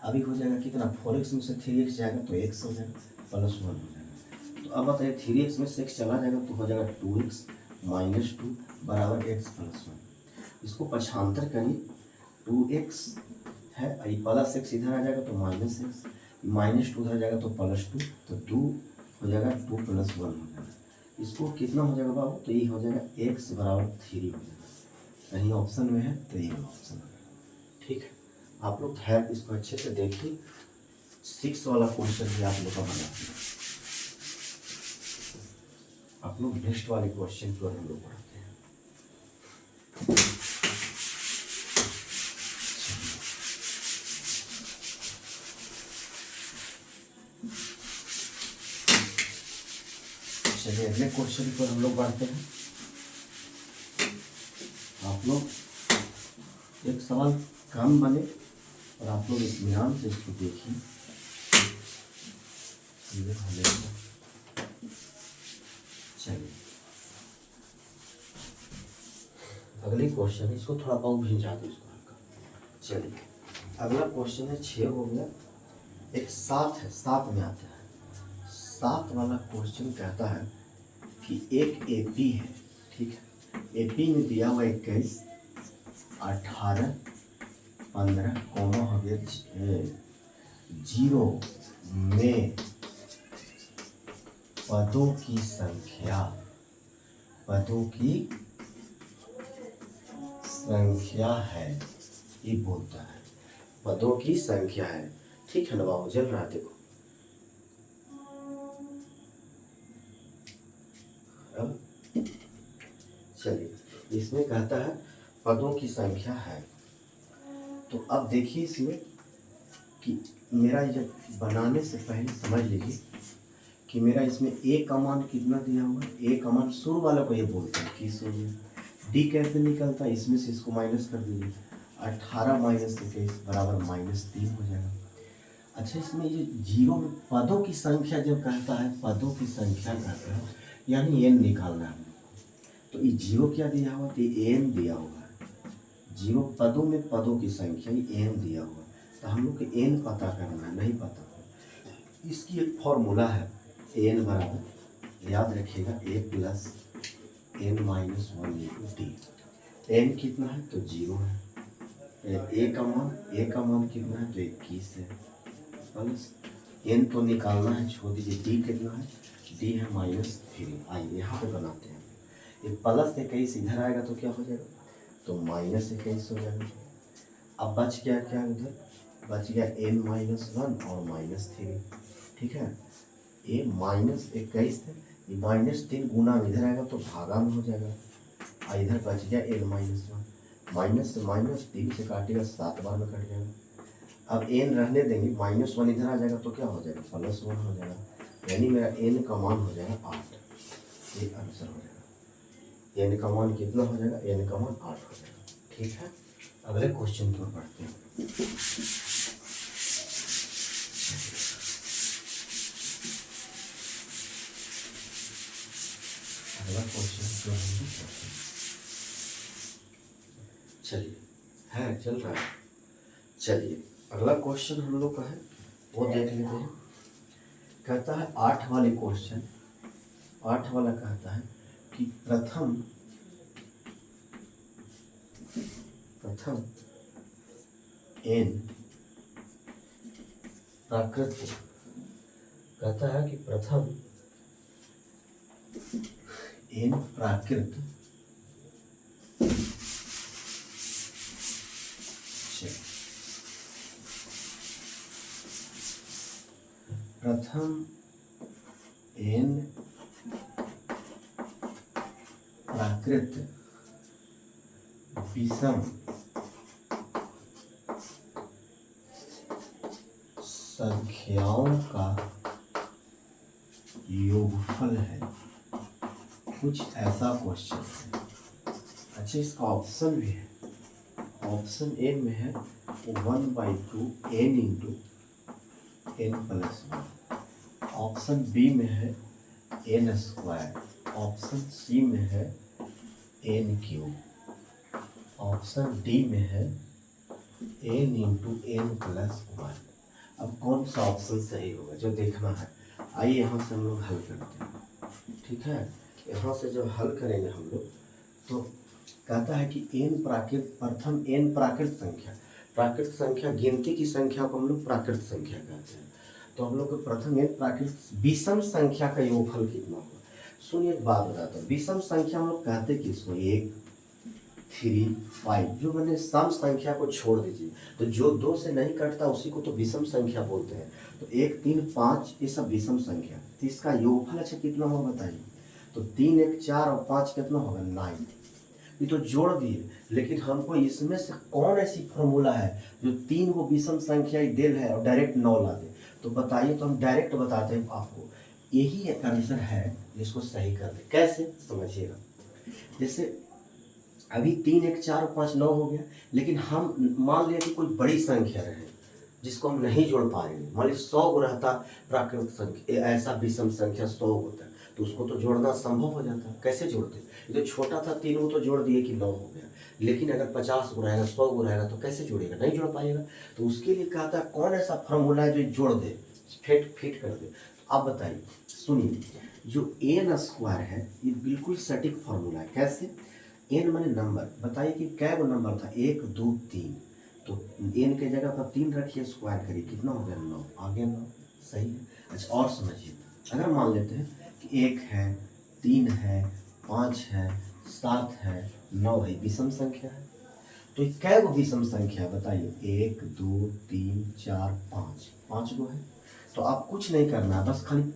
अभी हो जाएगा कितना? 4x में से 3x जाएगा तो x हो जाएगा, +1 हो जाएगा। तो अब बताइए 3x में से x चला जाएगा तो हो जाएगा 2x - 2 = x + 1। इसको पक्षांतर करिए, 2x है, +x इधर आ जाएगा तो -x, -2 उधर जाएगा तो +2, तो 2 हो जाएगा, 2 + 1 हो जाएगा। इसको कितना हो जाएगा बाबू? तो ये हो जाएगा x = 3 हो जाएगा। कहीं ऑप्शन में है तो ये ऑप्शन है, ठीक है। आप लोग है इसको अच्छे से देखिए। 6 वाला क्वेश्चन भी आप लोग का बना दिया। आप लोग नेक्स्ट वाले क्वेश्चन पर हम लोग पढ़ते हैं। चलिए अगले क्वेश्चन पर हम लोग बढ़ते हैं। आप लोग एक सवाल कम बने और आप लोग इत्मीनान से इसको देखिए। चलिए अगले क्वेश्चन, इसको थोड़ा बहुत भिजा दो इसको हल्का। चलिए अगला क्वेश्चन है 6 हो गया। एक 7 है, 7 में आता है। 7 वाला क्वेश्चन कहता है कि एक AP है, ठीक है, AP में दिया हुआ 21, 18, 15 कॉमा हो गया 0 में पदों की संख्या है, ये बोलता है पदों की संख्या है। ठीक है ना बाबू, चल रहा है देखो। अब चलिए इसमें कहता है पदों की संख्या है। तो अब देखिए इसमें कि मेरा ये बनाने से पहले समझ लीजिए कि मेरा इसमें A का मान कितना दिया हुआ है। A का मान शुरू वाले को ये बोलते हैं किस हो गया। D कैसे निकलता है, इसमें से इसको माइनस कर दीजिए, 18 माइनस 21 बराबर -3 हो जाएगा। अच्छा, इसमें ये 0 में पदों की संख्या जब कहता है, पदों की संख्या कहता है यानी n निकालना है। तो ये 0 क्या दिया हुआ, तो n दिया हुआ है। 0 पदों में पदों की संख्या ये n दिया हुआ है। तो हम लोग को n पता करना है, नहीं पता। इसकी एक फॉर्मूला है, n बराबर, याद रखिएगा, a plus n minus 1 into D. n कितना है तो 0 है, a का मान कितना है तो 21 है, प्लस n तो निकालना है, छोड़ दीजिए, d कितना है, d है -3। आइए यहाँ पे बनाते हैं। ये प्लस 21 इधर आएगा तो क्या हो जाएगा, तो -21 हो जाएगा। अब बच गया क्या, उधर बच गया n -1 और -3, ठीक है। ये -21 है, ये -3 गुना इधर आएगा तो भागा में हो जाएगा, और इधर बच गया n -1, माइनस से माइनस 3 से काटेगा 7 बार में कट जाएगा। अब n रहने देंगे, -1 इधर आ जाएगा तो क्या हो जाएगा, +1 हो जाएगा, यानी मेरा n का मान हो जाएगा 8। ये आंसर हो जाएगा, n का मान कितना हो जाएगा, n का मान 8 हो जाएगा। ठीक है, अगले क्वेश्चन की ओर बढ़ते हैं। अगला क्वेश्चन जो है, चलिए है चल रहा है, चलिए अगला क्वेश्चन हम लोग का है वो देख लेते हैं। कहता है 8 वाली क्वेश्चन, 8 वाला कहता है कि प्रथम n प्राकृत, कहता है कि प्रथम n प्राकृत विषम संख्याओं का योगफल है। कुछ ऐसा क्वेश्चन है। अच्छा, इसका ऑप्शन भी है, ऑप्शन ए में है 1/2 n into n+1, option B में है n², ऑप्शन सी में है n³, ऑप्शन डी में है n इंटू n+1। अब कौन सा ऑप्शन सही होगा जो देखना है। आइए यहाँ से हम लोग हल करते हैं। ठीक है, यहाँ से जब हल करेंगे हम लोग तो कहता है कि प्रथम n प्राकृत संख्या गिनती की संख्या को हम लोग प्राकृत संख्या कहते हैं। तो हम लोग को प्रथम n प्राकृत विषम संख्या का योगफल कितना होगा। सुनिए एक बात बताता हूँ, विषम संख्या हम लोग कहते किसको, 1, 3, 5, जो मैंने सम संख्या को छोड़ दीजिए, तो जो 2 से नहीं कटता उसी को तो विषम संख्या बोलते हैं। तो 1, 3, 5 ये सब विषम संख्या। तो इसका योगफल अच्छा कितना होगा बताइए। तो 3, 1, 4 और 5 कितना होगा, 9। ये तो जोड़ दिए, लेकिन हमको इसमें से कौन ऐसी फॉर्मूला है जो 3 को विषम संख्या डेल है और डायरेक्ट 9 ला दे। तो बताइए, तो हम डायरेक्ट बताते हैं आपको, यही एक आंसर है जिसको सही कर दे। कैसे समझिएगा, जैसे अभी 3, 1, 4 और 5 9 हो गया, लेकिन हम मान लिया कि कोई बड़ी संख्या रहे जिसको हम नहीं जोड़ पाएंगे। मान लीजिए 100 को रहता प्राकृत संख्या, ऐसा विषम संख्या 100 होता है, तो उसको तो जोड़ना संभव हो जाता। कैसे जोड़ते, ये तो छोटा था 3 को तो जोड़ दिए कि 9 हो गया, लेकिन अगर 50 को रहेगा, 100 को रहेगा तो कैसे जोड़ेगा, नहीं जोड़ पाएगा। तो उसके लिए कहता है कौन ऐसा फॉर्मूला है जो जोड़ दे, फिट कर दे। अब बताइए, सुनिए, जो एन स्क्वायर है ये बिल्कुल सटीक फॉर्मूला है। कैसे? एन माने नंबर, बताइए कि कै गो नंबर था, 1 2 3, तो एन के जगह पर 3 रखिए, स्क्वायर करिए, कितना हो गया 9, आ गया 9। सही है। अच्छा और समझिए, अगर मान लेते हैं कि 1 है, 3 है, 5 है, 7 है, 9 है, विषम संख्या है, तो ये कै गो विषम संख्या है बताइए? 1 2 3 4 5, 5 गो है। तो आप कुछ नहीं करना है, बस खाली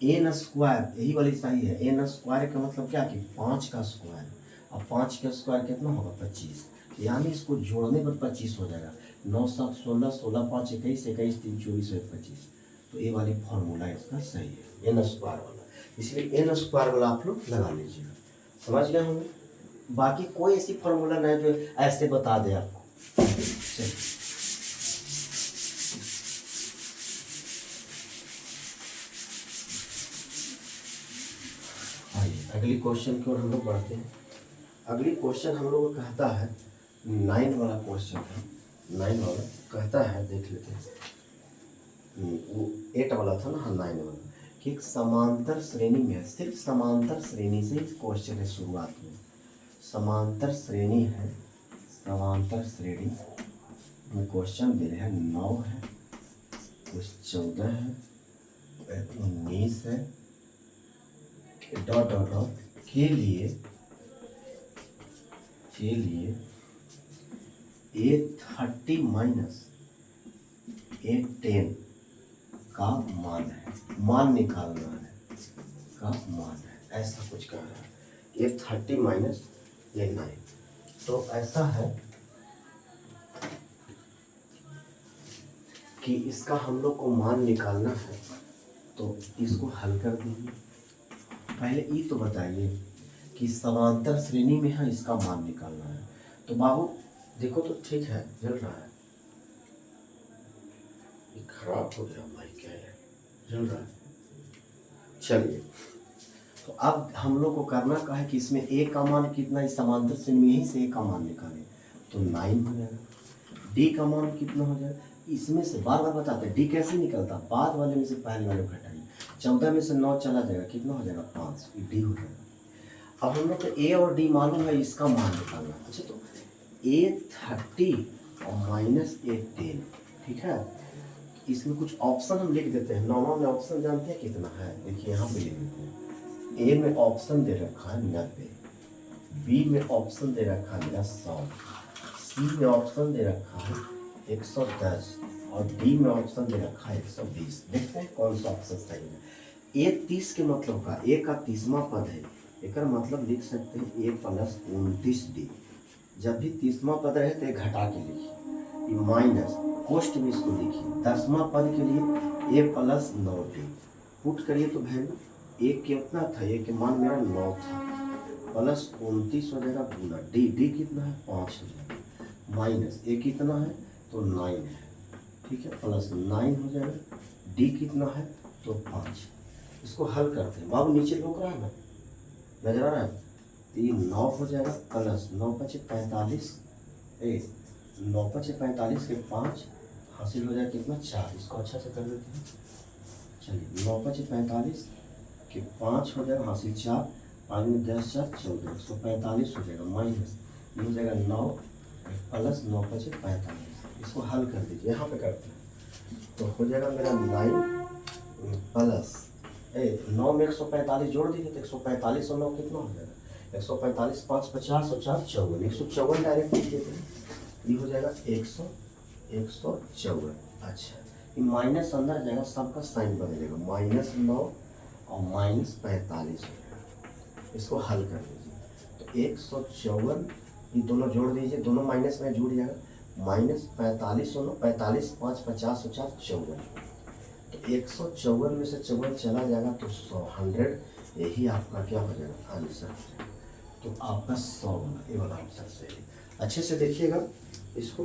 एन स्क्वायर, यही वाली सही है। एन स्क्वायर का मतलब क्या कि 5 का स्क्वायर, अब 5 का स्क्वायर कितना होगा? 25, यानी इसको जोड़ने पर 25 हो जाएगा। 9 7 16, 16 5 21, 21 3 24 1 25, तो ये वाली फॉर्मूला इसका सही है, एन स्क्वायर वाला। इसलिए एन स्क्वायर वाला आप लोग लगा लीजिएगा। समझ गए होंगे? बाकी कोई ऐसी फॉर्मूला नहीं जो ऐसे बता दे आपको। चलिए आइए अगली क्वेश्चन की ओर हम लोग बढ़ते हैं। अगली क्वेश्चन हम लोग को कहता है 9 वाला क्वेश्चन है। 9 वाला कहता है, देख लेते हैं, वो 8 वाला था ना, हाँ 9 वाला, कि एक समांतर श्रेणी में, सिर्फ समांतर श्रेणी से क्वेश्चन है शुरुआत में। समांतर श्रेणी है, समांतर श्रेणी में क्वेश्चन दे रहे हैं। 9 है, कुछ 14 है, 19 है, डॉट डॉट डॉट के लिए A30 माइनस A10 का मान है, मान निकालना है, का मान है, ऐसा कुछ कह रहा है। A30 माइनस A9, तो ऐसा है कि इसका हम लोग को मान निकालना है, तो इसको हल कर दीजिए। पहले ये तो बताइए कि समांतर श्रेणी में है, इसका मान निकालना है। तो बाबू देखो तो ठीक है, जल रहा है, ये खराब हो गया भाई, क्या है, जल रहा है। चलिए, तो अब हम लोग को करना क्या है कि इसमें ए का मान कितना है, समांतर श्रेणी में यहीं से ए का मान निकालें, तो 9 हो जाएगा। डी का मान कितना हो जाएगा, इसमें से बार बार बताते हैं डी कैसे निकलता, बाद वाले में से पहले वाले घटाइए। 14 में से 9 चला जाएगा, कितना हो जाएगा 5, ये डी हो जाएगा। अब हम लोग को ए और डी मालूम है, इसका मान निकालना। अच्छा, तो A30 और माइनस A10, ठीक है। इसमें कुछ ऑप्शन हम लिख देते हैं। नॉर्मल में ऑप्शन जानते हैं कितना है, देखिए यहाँ पे लिख देते हैं। ए में ऑप्शन दे रखा है 90, बी में ऑप्शन दे रखा है मेरा 100, सी में ऑप्शन दे रखा है 110 और डी में ऑप्शन दे रखा है 120। देखते हैं कौन सा ऑप्शन सही है। ए 30 के मतलब का, ए का 30वां पद है, एक मतलब लिख सकते हैं ए प्लस 29D। जब भी 30वां पद रहे तो घटा के लिखिए, माइनस पोस्ट में इसको लिखिए। 10वां पद के लिए ए प्लस 9D पुट करिए, तो वैल्यू ए कितना था, ए के मान मेरा 9 था, प्लस 29 हो जाएगा गुना डी, डी कितना है 5 हो जाएगा, माइनस ए कितना है तो 9 है, ठीक है, प्लस 9 हो जाएगा, डी कितना है तो 5। इसको हल करते हैं। बाबू नीचे लोग रहा है ना, नजर आ रहा है, 3 9 हो जाएगा, प्लस 9 5 45, 9 5 45 के 5 हासिल हो जाएगा कितना 4। इसको अच्छा से कर देते हैं। चलिए 9 5 45 के 5 हो जाएगा हासिल 4, 5 में 10 4 14, 145 हो जाएगा, माइनस ये हो जाएगा 9 प्लस 9 5 45। इसको हल कर दीजिए, यहाँ पे करते हैं तो हो जाएगा मेरा 9 प्लस 9 में 145 जोड़ दीजिए तो 145 और 9 कितना हो जाएगा 145, 5 50 और 4 54, 154 डायरेक्ट लिख देते हैं, ये हो जाएगा 154। अच्छा, ये माइनस अंदर जाएगा, सबका साइन बदलेगा, -9 और -45 हो जाएगा। इसको हल कर दीजिए तो 154, ये दोनों जोड़ दीजिए, दोनों माइनस में जुड़ जाएगा, -45 और 45, 5 50 और 4 54, तो 154 में से 54 चला जाएगा तो 100, यही आपका क्या हो जाएगा आंसर। तो आपका 100 ये वाला आंसर सही है। अच्छे से देखिएगा इसको,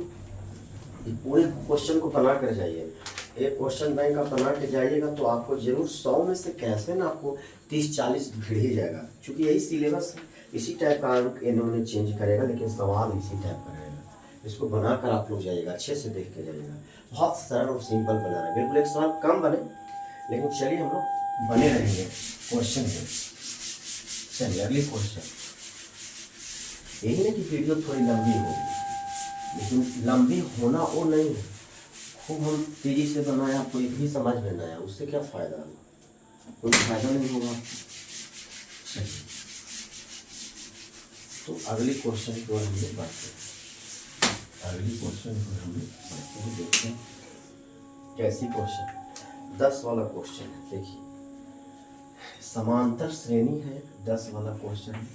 पूरे क्वेश्चन को बना कर जाइए। एक क्वेश्चन बैंक आप बना के जाइएगा तो आपको जरूर 100 में से कैसे ना आपको 30-40 भिड़ ही जाएगा, क्योंकि यही सिलेबस है, इसी टाइप का इन्होंने चेंज करेगा, लेकिन सवाल इसी टाइप का रहेगा। इसको बनाकर आप लोग जाइएगा, अच्छे से देख के जाइएगा। बहुत सरल और सिंपल बना रहे, बिल्कुल एक सवाल कम बने लेकिन चलिए हम लोग बने रहेंगे क्वेश्चन में। चलिए अगले क्वेश्चन। यही ना कि वीडियो थोड़ी लंबी होगी, लेकिन लंबी होना वो नहीं है, खूब हम तेजी से बनाए आपको एक भी समझ में ना आया, उससे क्या फायदा होगा? कोई फायदा नहीं होगा। चलिए तो अगले क्वेश्चन की ओर हम लोग बढ़ते हैं। अगले क्वेश्चन को हम लोग बढ़ते हैं, देखते हैं कैसी क्वेश्चन। 10 वाला क्वेश्चन है। देखिए समांतर श्रेणी है, 10 वाला क्वेश्चन है,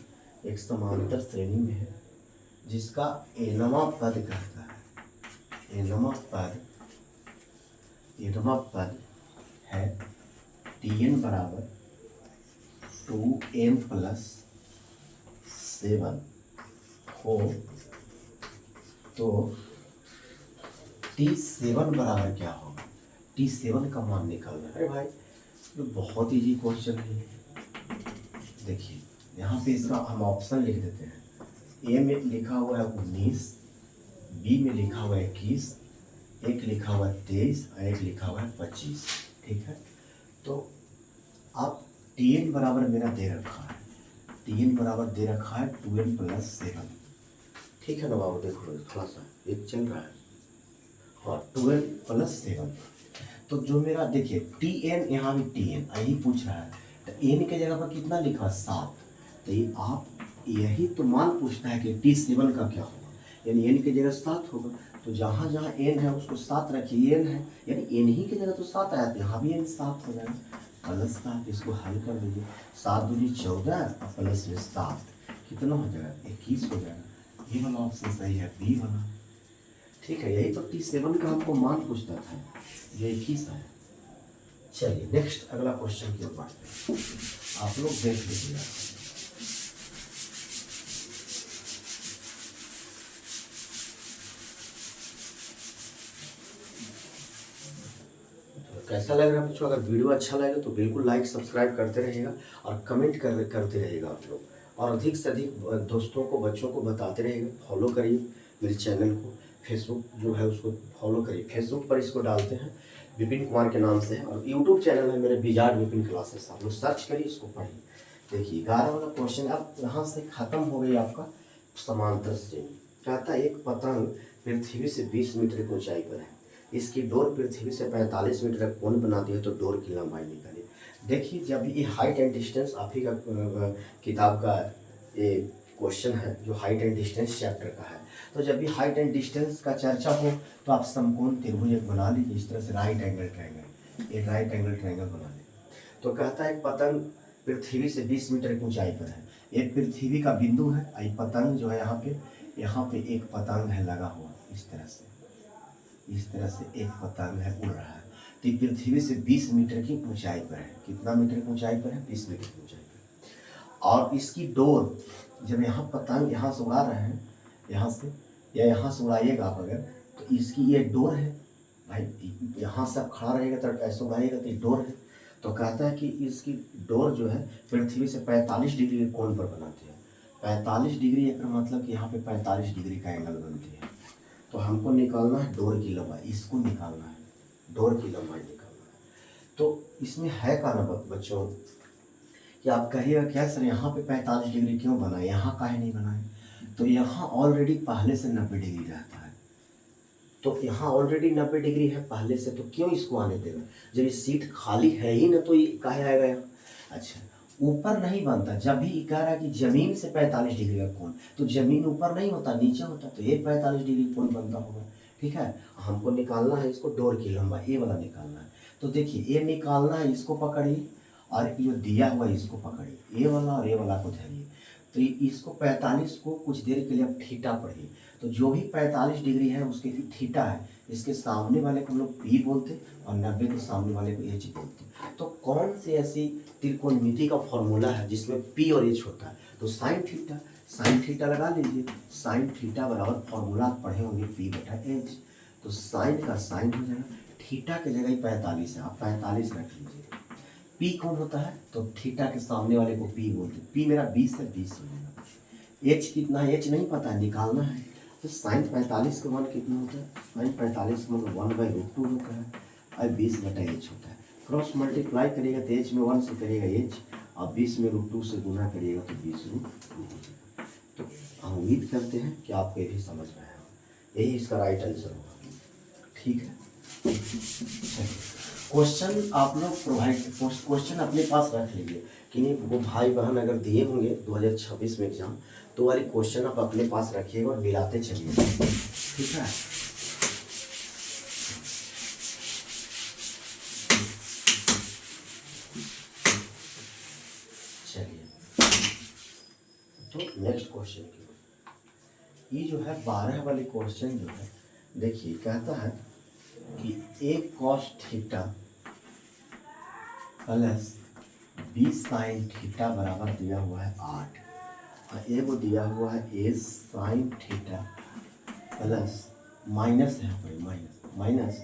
एक समांतर श्रेणी में है जिसका एनवा पद कहता है। एनवा पद है Tn बराबर 2n + 7 हो तो T7 बराबर क्या होगा? T7 का मान निकालना है। अरे भाई ये बहुत ईजी क्वेश्चन है। देखिए यहाँ पे इसका हम ऑप्शन लिख देते हैं। ए में लिखा हुआ है 19, बी में लिखा हुआ है 21, एक लिखा हुआ है 23 और एक लिखा हुआ है 25। ठीक है, तो आप Tn बराबर मेरा दे रखा है, Tn बराबर दे रखा है 2n + 7। ठीक है ना बाबू, देखो थोड़ा सा एक चल रहा है, हाँ 2n + 7। तो जो मेरा देखिए Tn, यहाँ भी Tn यही पूछ रहा है, तो n के जगह पर कितना लिखा है 7। तो ये आप यही तो मान पूछता है कि T7 का क्या होगा, यानी n की जगह 7 होगा। तो जहाँ जहाँ n है उसको 7 रखिए, n है यानी n ही की जगह तो 7 आया, तो यहाँ भी n 7 हो जाएगा +7। इसको हल कर लीजिए, 7 दूनी 14 और प्लस में 7 कितना हो जाएगा 21 हो जाएगा। ये वाला ऑप्शन सही है, बी वाला। ठीक है, यही तो T7 का हमको मान पूछता था, ये 21 है। चलिए नेक्स्ट अगला क्वेश्चन की ओर बढ़ते हैं, आप लोग देख लीजिएगा। कैसा लग रहा है बच्चों? अगर वीडियो अच्छा लगे तो बिल्कुल लाइक सब्सक्राइब करते रहिएगा और कमेंट करते रहिएगा आप लोग, और अधिक से अधिक दोस्तों को बच्चों को बताते रहिएगा। फॉलो करिए मेरे चैनल को, फेसबुक जो है उसको फॉलो करिए। फेसबुक पर इसको डालते हैं विपिन कुमार के नाम से है, और यूट्यूब चैनल है मेरे विजार्ड विपिन क्लासेस, आप लोग सर्च करिए, इसको पढ़िए। देखिए 11 वाला क्वेश्चन अब यहाँ से खत्म हो गई आपका समांतर श्रेणी। कहता है एक पतंग पृथ्वी से 20 मीटर की ऊंचाई पर है, इसकी डोर पृथ्वी से 45 मीटर का कोण बनाती है, तो डोर की लंबाई निकालिए। देखिए जब ये हाइट एंड डिस्टेंस आप ही का किताब का ये क्वेश्चन है जो हाइट एंड डिस्टेंस चैप्टर का है, तो जब भी हाइट एंड डिस्टेंस का चर्चा हो तो आप समकोण त्रिभुज एक बना लीजिए इस तरह से, राइट एंगल ट्रायंगल, एक राइट एंगल ट्रायंगल बना लीजिए। तो कहता है एक पतंग पृथ्वी से 20 मीटर की ऊंचाई पर है, एक पृथ्वी का बिंदु है, ये पतंग जो है यहाँ पे एक पतंग है लगा हुआ इस तरह से, इस तरह से एक पतंग है उड़ रहा है, तो ये पृथ्वी से 20 मीटर की ऊंचाई पर है। कितना मीटर की ऊंचाई पर है? 20 मीटर की ऊंचाई पर। और इसकी डोर जब यहाँ पतंग यहाँ से उड़ा रहे हैं, यहाँ से या यहाँ से उड़ाइएगा आप अगर, तो इसकी ये डोर है भाई, यहाँ से आप खड़ा रहेगा तो ऐसे उड़ाइएगा तो ये डोर है। तो कहता है कि इसकी डोर जो है पृथ्वी से 45 डिग्री के कोण पर बनाती है। 45 डिग्री एक मतलब कि यहाँ पे 45 डिग्री का एंगल बनती है। तो हमको निकालना है डोर की लंबाई, इसको निकालना है, डोर की लंबाई निकालना है। तो इसमें है का ना बच्चों कि आप कहिएगा क्या सर यहाँ पे 45 डिग्री क्यों बनाए, यहाँ काहे नहीं बनाए? तो यहाँ ऑलरेडी पहले से 90 डिग्री रहता है, तो यहाँ ऑलरेडी 90 डिग्री है पहले से, तो क्यों इसको आने देगा? जब ये सीट खाली है ही ना, तो ये काहे आएगा यहाँ? अच्छा ऊपर नहीं बनता, जब भी कह रहा है कि जमीन से 45 डिग्री का कोण, तो जमीन ऊपर नहीं होता नीचे होता, तो ये 45 डिग्री कोण बनता होगा। ठीक है, हमको निकालना है इसको डोर की लंबाई, ये वाला निकालना है। तो देखिए ये निकालना है, इसको पकड़िए, और जो दिया हुआ है इसको पकड़िए, ये वाला और ये वाला को धरिए। तो इसको 45 को कुछ देर के लिए आप थीटा पढ़िए, तो जो भी 45 डिग्री है उसके थीटा है, इसके सामने वाले को हम लोग पी बोलते और 90 के सामने वाले को एच बोलते। तो कौन सी ऐसी त्रिकोणमिति का फॉर्मूला है जिसमें पी और एच होता है? तो साइन थीटा, साइन थीटा लगा लीजिए। साइन थीटा बराबर फॉर्मूला आप पढ़े होंगे P/H, तो साइन का साइन हो जाएगा, थीटा की जगह 45 है, आप 45 रख लीजिए। पी कौन होता है? तो थीटा के सामने वाले को पी बोलते, पी मेरा 20 से 20 हो जाएगा। एच कितना है? एच नहीं पता है, निकालना है। तो साइन 45 का मान कितना होता है? साइन 45 का मान 1/√2 होता है और 20/h होता है। क्रॉस मल्टीप्लाई करिएगा तो एच में 1 से करिएगा एच, और 20 में √2 से गुना करिएगा तो 20 √2 हो जाएगा। तो हम उम्मीद करते हैं कि आपको ये भी समझ में आया, यही इसका राइट आंसर होगा। ठीक है, क्वेश्चन आप लोग प्रोवाइड, क्वेश्चन अपने पास रख लीजिए कि नहीं, वो भाई बहन अगर दिए होंगे 2026 में एग्जाम, तो वाली क्वेश्चन आप अपने पास रखिएगा और मिलाते चलिए। ठीक है, चलिए तो नेक्स्ट क्वेश्चन की, ये जो है 12 वाली क्वेश्चन जो है, देखिए कहता है कि a cos theta plus b sin theta बराबर दिया हुआ है 8, और a को दिया हुआ है a sin theta plus minus है पर माइनस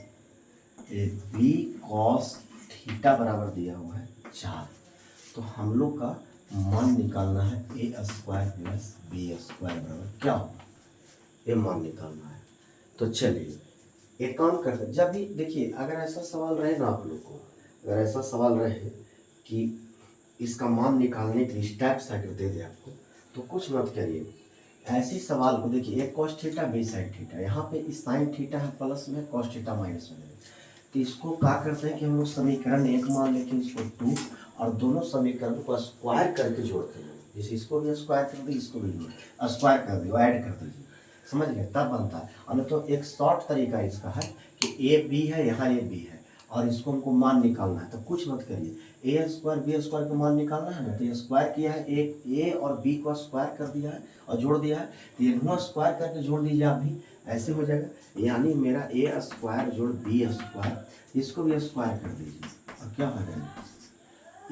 ए b cos थीटा बराबर दिया हुआ है 4। तो हम लोग का मान निकालना है a square plus b square बराबर क्या होगा, ये मान निकालना है। तो चलिए एक काम करते हैं, जब भी देखिए अगर ऐसा सवाल रहे ना आप लोग को, अगर ऐसा सवाल रहे कि इसका मान निकालने के लिए स्टेप्स अगर दे दे आपको, तो कुछ मत करिए, ऐसे सवाल को देखिए एक cos theta b sin theta, यहाँ पे इस sin थीटा है प्लस में, cos थीटा माइनस में, तो इसको क्या करते हैं कि हम लोग समीकरण 1 मान लेके इसको 2, और दोनों समीकरण को स्क्वायर करके जोड़ते हैं। जैसे इसको भी स्क्वायर कर दिए, इसको भी स्क्वायर कर दिए, ऐड कर दीजिए, समझ गए, तब बनता है। और तो एक शॉर्ट तरीका इसका है कि ए बी है, यहाँ ए बी है, और इसको हमको मान निकालना है। तो कुछ मत करिए, ए स्क्वायर बी स्क्वायर को मान निकालना है ना, तो ये स्क्वायर किया है, एक ए और बी को स्क्वायर कर दिया है और जोड़ दिया है, तो ये दोनों स्क्वायर करके जोड़ दीजिए आप भी, ऐसे हो जाएगा। यानी मेरा ए स्क्वायर जोड़ बी स्क्वायर, इसको भी स्क्वायर कर दीजिए, और क्या हो जाएगा,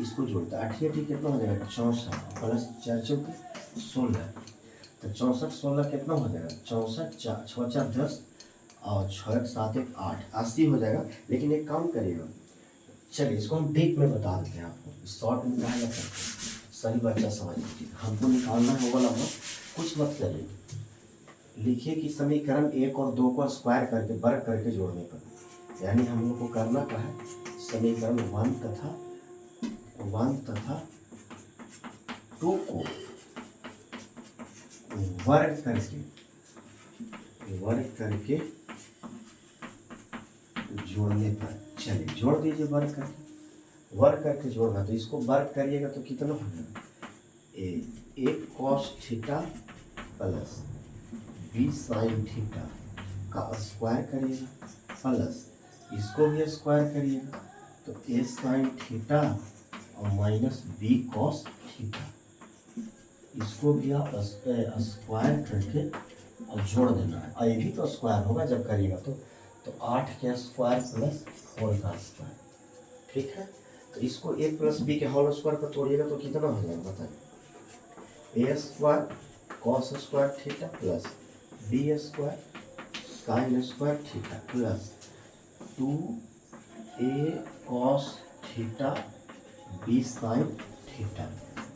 इसको जोड़ता है 8 कितना हो जाएगा 64 प्लस 4 चौके 16, तो 64 16 कितना हो जाएगा 64 6 4 10 और 6 1 7 1 8 80 हो जाएगा। लेकिन एक काम करिएगा, चलिए इसको हम डीप में बता देते हैं आपको, शॉर्ट में कहा जाता है, सही बच्चा समझ लीजिए, हमको निकालना है वो वाला, कुछ मत करिए, लिखिए कि समीकरण 1 और 2 को स्क्वायर करके वर्ग करके जोड़ने पर, यानी हम लोग को करना क्या है, समीकरण 1 तथा 2 को वर्ग करके जोड़ने पर, चलिए जोड़ दीजिए, वर्ग करके जोड़ना, तो इसको वर्ग करिएगा तो कितना हो जाएगा, एक cos theta plus b sin theta का स्क्वायर करिएगा प्लस इसको भी स्क्वायर करिएगा, तो a sin थीटा और माइनस b cos थीटा, इसको भी आप स्क्वायर करके और जोड़ देना है, और ये भी तो स्क्वायर होगा जब करिएगा तो 8 के स्क्वायर प्लस 4 का स्क्वायर, ठीक है। तो इसको a प्लस बी के होल स्क्वायर पर तोड़िएगा तो कितना हो जाएगा बताइए, a square cos square theta plus b square sine square theta plus 2a cos theta b sine theta,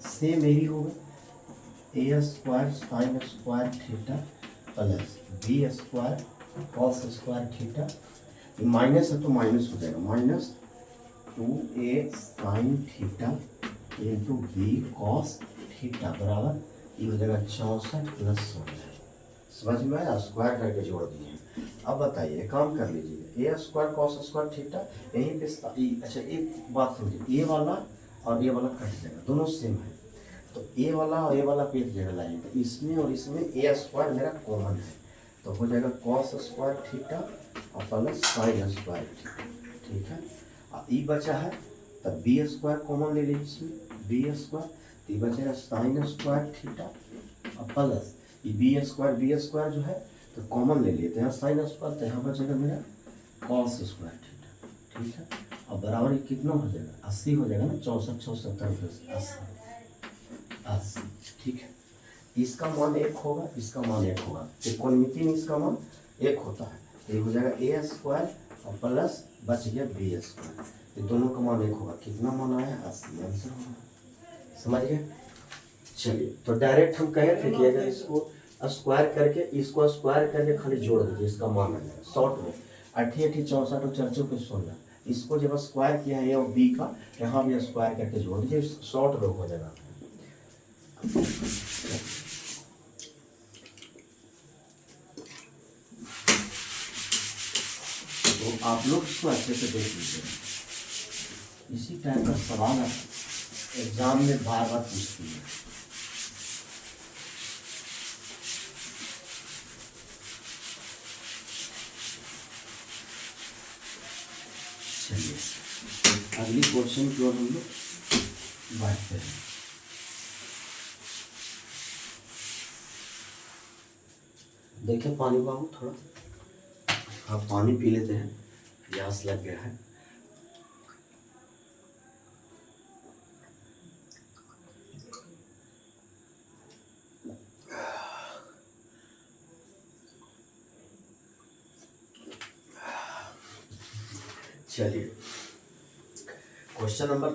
same यही होगा, a square sine square theta plus b square cos square theta, minus है तो माइनस हो जाएगा, minus 2a sine theta into b cos theta बराबर ये हो जाएगा 64 प्लस 16, समझ में आया, स्क्वायर करके जोड़ दिए। अब बताइए काम कर लीजिए, a square cos square theta यहीं पे, अच्छा एक बात समझिए, a वाला और ये वाला कट जाएगा, दोनों सेम है, तो ए वाला और ए वाला पे एक जगह लाएंगे, तो इसमें और इसमें ए स्क्वायर मेरा कॉमन है, तो हो जाएगा कॉस स्क्वायर थीटा और प्लस साइन स्क्वायर थीटा, ठीक है। और ई बचा है तब बी स्क्वायर कॉमन ले लीजिए, इसमें बी स्क्वायर, तो ये बचेगा साइन स्क्वायर थीटा और प्लस ये बी स्क्वायर जो है तो कॉमन ले लिए, तो यहाँ साइन स्क्वायर, तो यहाँ बचेगा मेरा कॉस स्क्वायर थीटा, ठीक है। और बराबर ये कितना हो जाएगा 80 हो जाएगा ना, 64 6 70 80, ठीक है। इसका मान 1 होगा, इसका मान 1 होगा, त्रिकोणमिति में इसका मान 1 होता है, तो ये हो जाएगा ए स्क्वायर और प्लस बच गया बी स्क्वायर, ये दोनों का मान 1 होगा, कितना मान आया 80, आंसर होगा, समझ गए। चलिए तो डायरेक्ट हम कह रहे थे कि अगर इसको स्क्वायर करके खाली जोड़ दीजिए, इसका मान आ जाएगा शॉर्ट में 8 8 64 और 4 4 16, इसको जब स्क्वायर किया है ए और बी का, यहाँ भी स्क्वायर करके जोड़ दीजिए, शॉर्ट रो हो जाएगा। तो आप लोग इसको अच्छे से देख लीजिए, इसी टाइप का सवाल एग्जाम में बार बार पूछती है। चलिए अगली क्वेश्चन की ओर हम लोग बढ़ते हैं। देखिए पानी बाबू थोड़ा, आप पानी पी लेते हैं, प्यास लग गया है। चलिए क्वेश्चन नंबर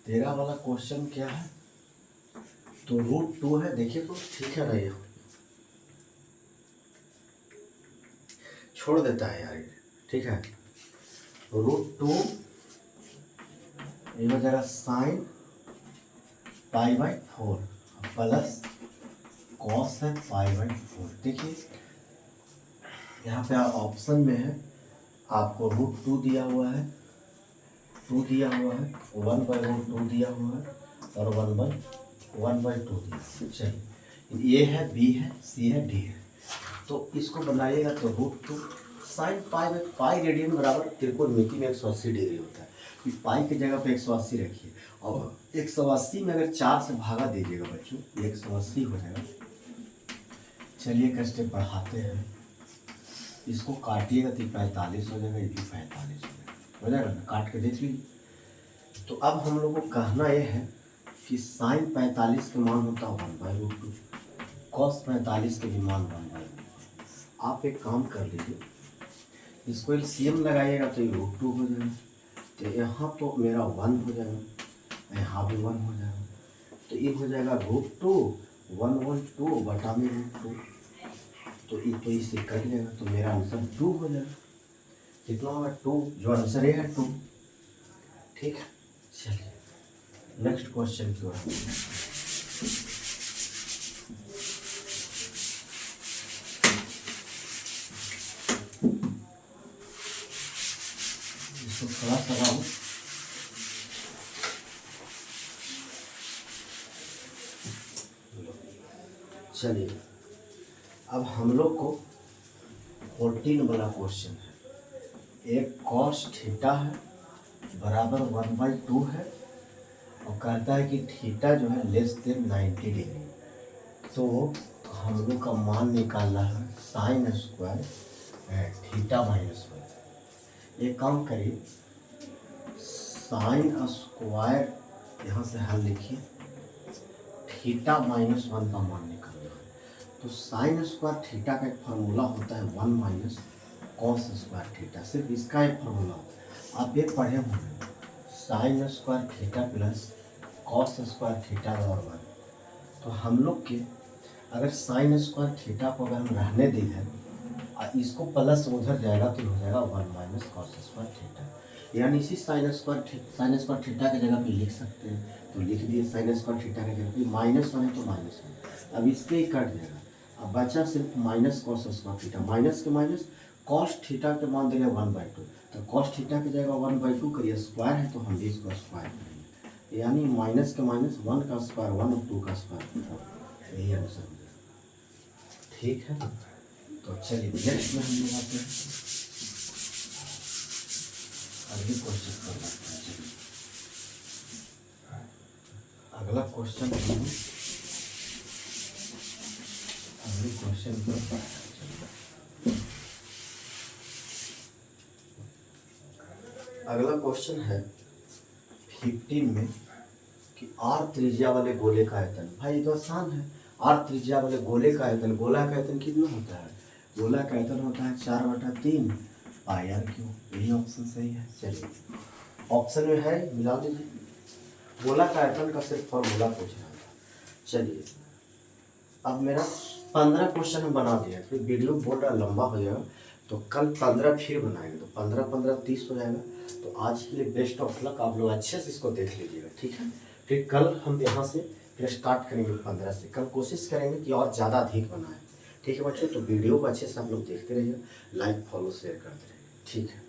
13 वाला क्वेश्चन क्या है, तो √2 है। देखिए तो ठीक है ना, ये छोड़ देता है यार ये, ठीक है। √2 ये हो जाएगा sin π/4 प्लस cos है π/4। देखिए यहाँ पे ऑप्शन में है आपको √2 दिया हुआ है, 2 दिया हुआ है, 1/√2 दिया हुआ है और 1/2 दिया हुआ है। चलिए ये है, बी है, सी है, डी है। तो इसको बनाइएगा तो √2 sin पाई रेडियन बराबर त्रिकोणमिति में 180 डिग्री होता है। पाई की जगह पे 180 रखिए और 180 में अगर 4 से भागा दीजिएगा बच्चों, 180 हो जाएगा। चलिए एक स्टेप बढ़ाते हैं, इसको काटिएगा तो 45 हो जाएगा, ये भी 45 हो जाएगा ना, काट के देख लीजिए। तो अब हम लोग को कहना यह है कि sin 45 के मान होता है 1/√2, cos 45 के भी मान 1/√2। आप एक काम कर लीजिए, इसको LCM लगाइएगा तो ये √2 हो जाएगा, तो यहाँ तो मेरा 1 हो जाएगा, यहाँ भी 1 हो जाएगा, तो ये हो जाएगा √2 1/2 बटा में √2, तो इससे कट जाएगा, तो मेरा आंसर 2 हो जाएगा। कितना होगा 2, जो आंसर है 2। ठीक है, चलिए नेक्स्ट क्वेश्चन की ओर। इसको थोड़ा सा चलिए अब हम लोग को 14 वाला क्वेश्चन है। एक cos थीटा है बराबर 1/2 है और कहता है कि थीटा जो है लेस देन 90 डिग्री। तो हम लोग का मान निकालना है sin स्क्वायर थीटा -1। एक काम करिए, sin स्क्वायर यहाँ से हल लिखिए, थीटा -1 का मान निकालना है। तो sin स्क्वायर थीटा का एक फार्मूला होता है 1 - cos स्क्वायर थीटा, सिर्फ इसका एक फार्मूला होता है। आप ये पढ़े होंगे, sin square theta plus cos square theta बराबर 1। तो हम लोग के अगर sin स्क्वायर थीटा को अगर हम रहने दी है और इसको प्लस उधर जाएगा तो हो जाएगा 1 - cos स्क्वायर थीटा, यानी इसी sin स्क्वायर थीटा की जगह पे लिख सकते हैं। तो लिख दिए sin स्क्वायर थीटा की जगह पे -1 है तो -1, अब इससे ही कट जाएगा। अब बचा सिर्फ -cos स्क्वायर थीटा, माइनस के माइनस cos थीटा के मान देंगे 1/2, तो cos थीटा की जगह 1/2 करिए, स्क्वायर है तो हम भी इसको स्क्वायर करेंगे, यानी माइनस के माइनस 1 का स्क्वायर 1 और 2 का स्क्वायर, यही आंसर हो जाएगा। ठीक है, तो चलिए नेक्स्ट में हम लोग आते हैं, अगले क्वेश्चन पर बात करते हैं। अगला क्वेश्चन अगले क्वेश्चन पर अगला क्वेश्चन है 15 में कि r त्रिज्या वाले गोले का आयतन। भाई ये तो आसान है, r त्रिज्या वाले गोले का आयतन, गोला का आयतन कितना होता है? गोला का आयतन होता है 4/3 πr²। यही ऑप्शन सही है। चलिए ऑप्शन में है, मिला दीजिए। गोला का आयतन का सिर्फ फॉर्मूला पूछ रहा था। चलिए अब मेरा 15 क्वेश्चन बना दिया, फिर वीडियो बहुत लंबा हो जाएगा, तो कल 15 फिर बनाएंगे, तो 15 15 30 हो जाएगा। तो आज के लिए बेस्ट ऑफ लक, आप लोग अच्छे से इसको देख लीजिएगा, ठीक है। फिर कल हम यहाँ से फिर स्टार्ट करेंगे 15 से। कल कोशिश करेंगे कि और ज़्यादा अधिक बनाएं, ठीक है बच्चों। तो वीडियो को अच्छे से आप लोग देखते रहिए, लाइक फॉलो शेयर करते रहिए, ठीक है।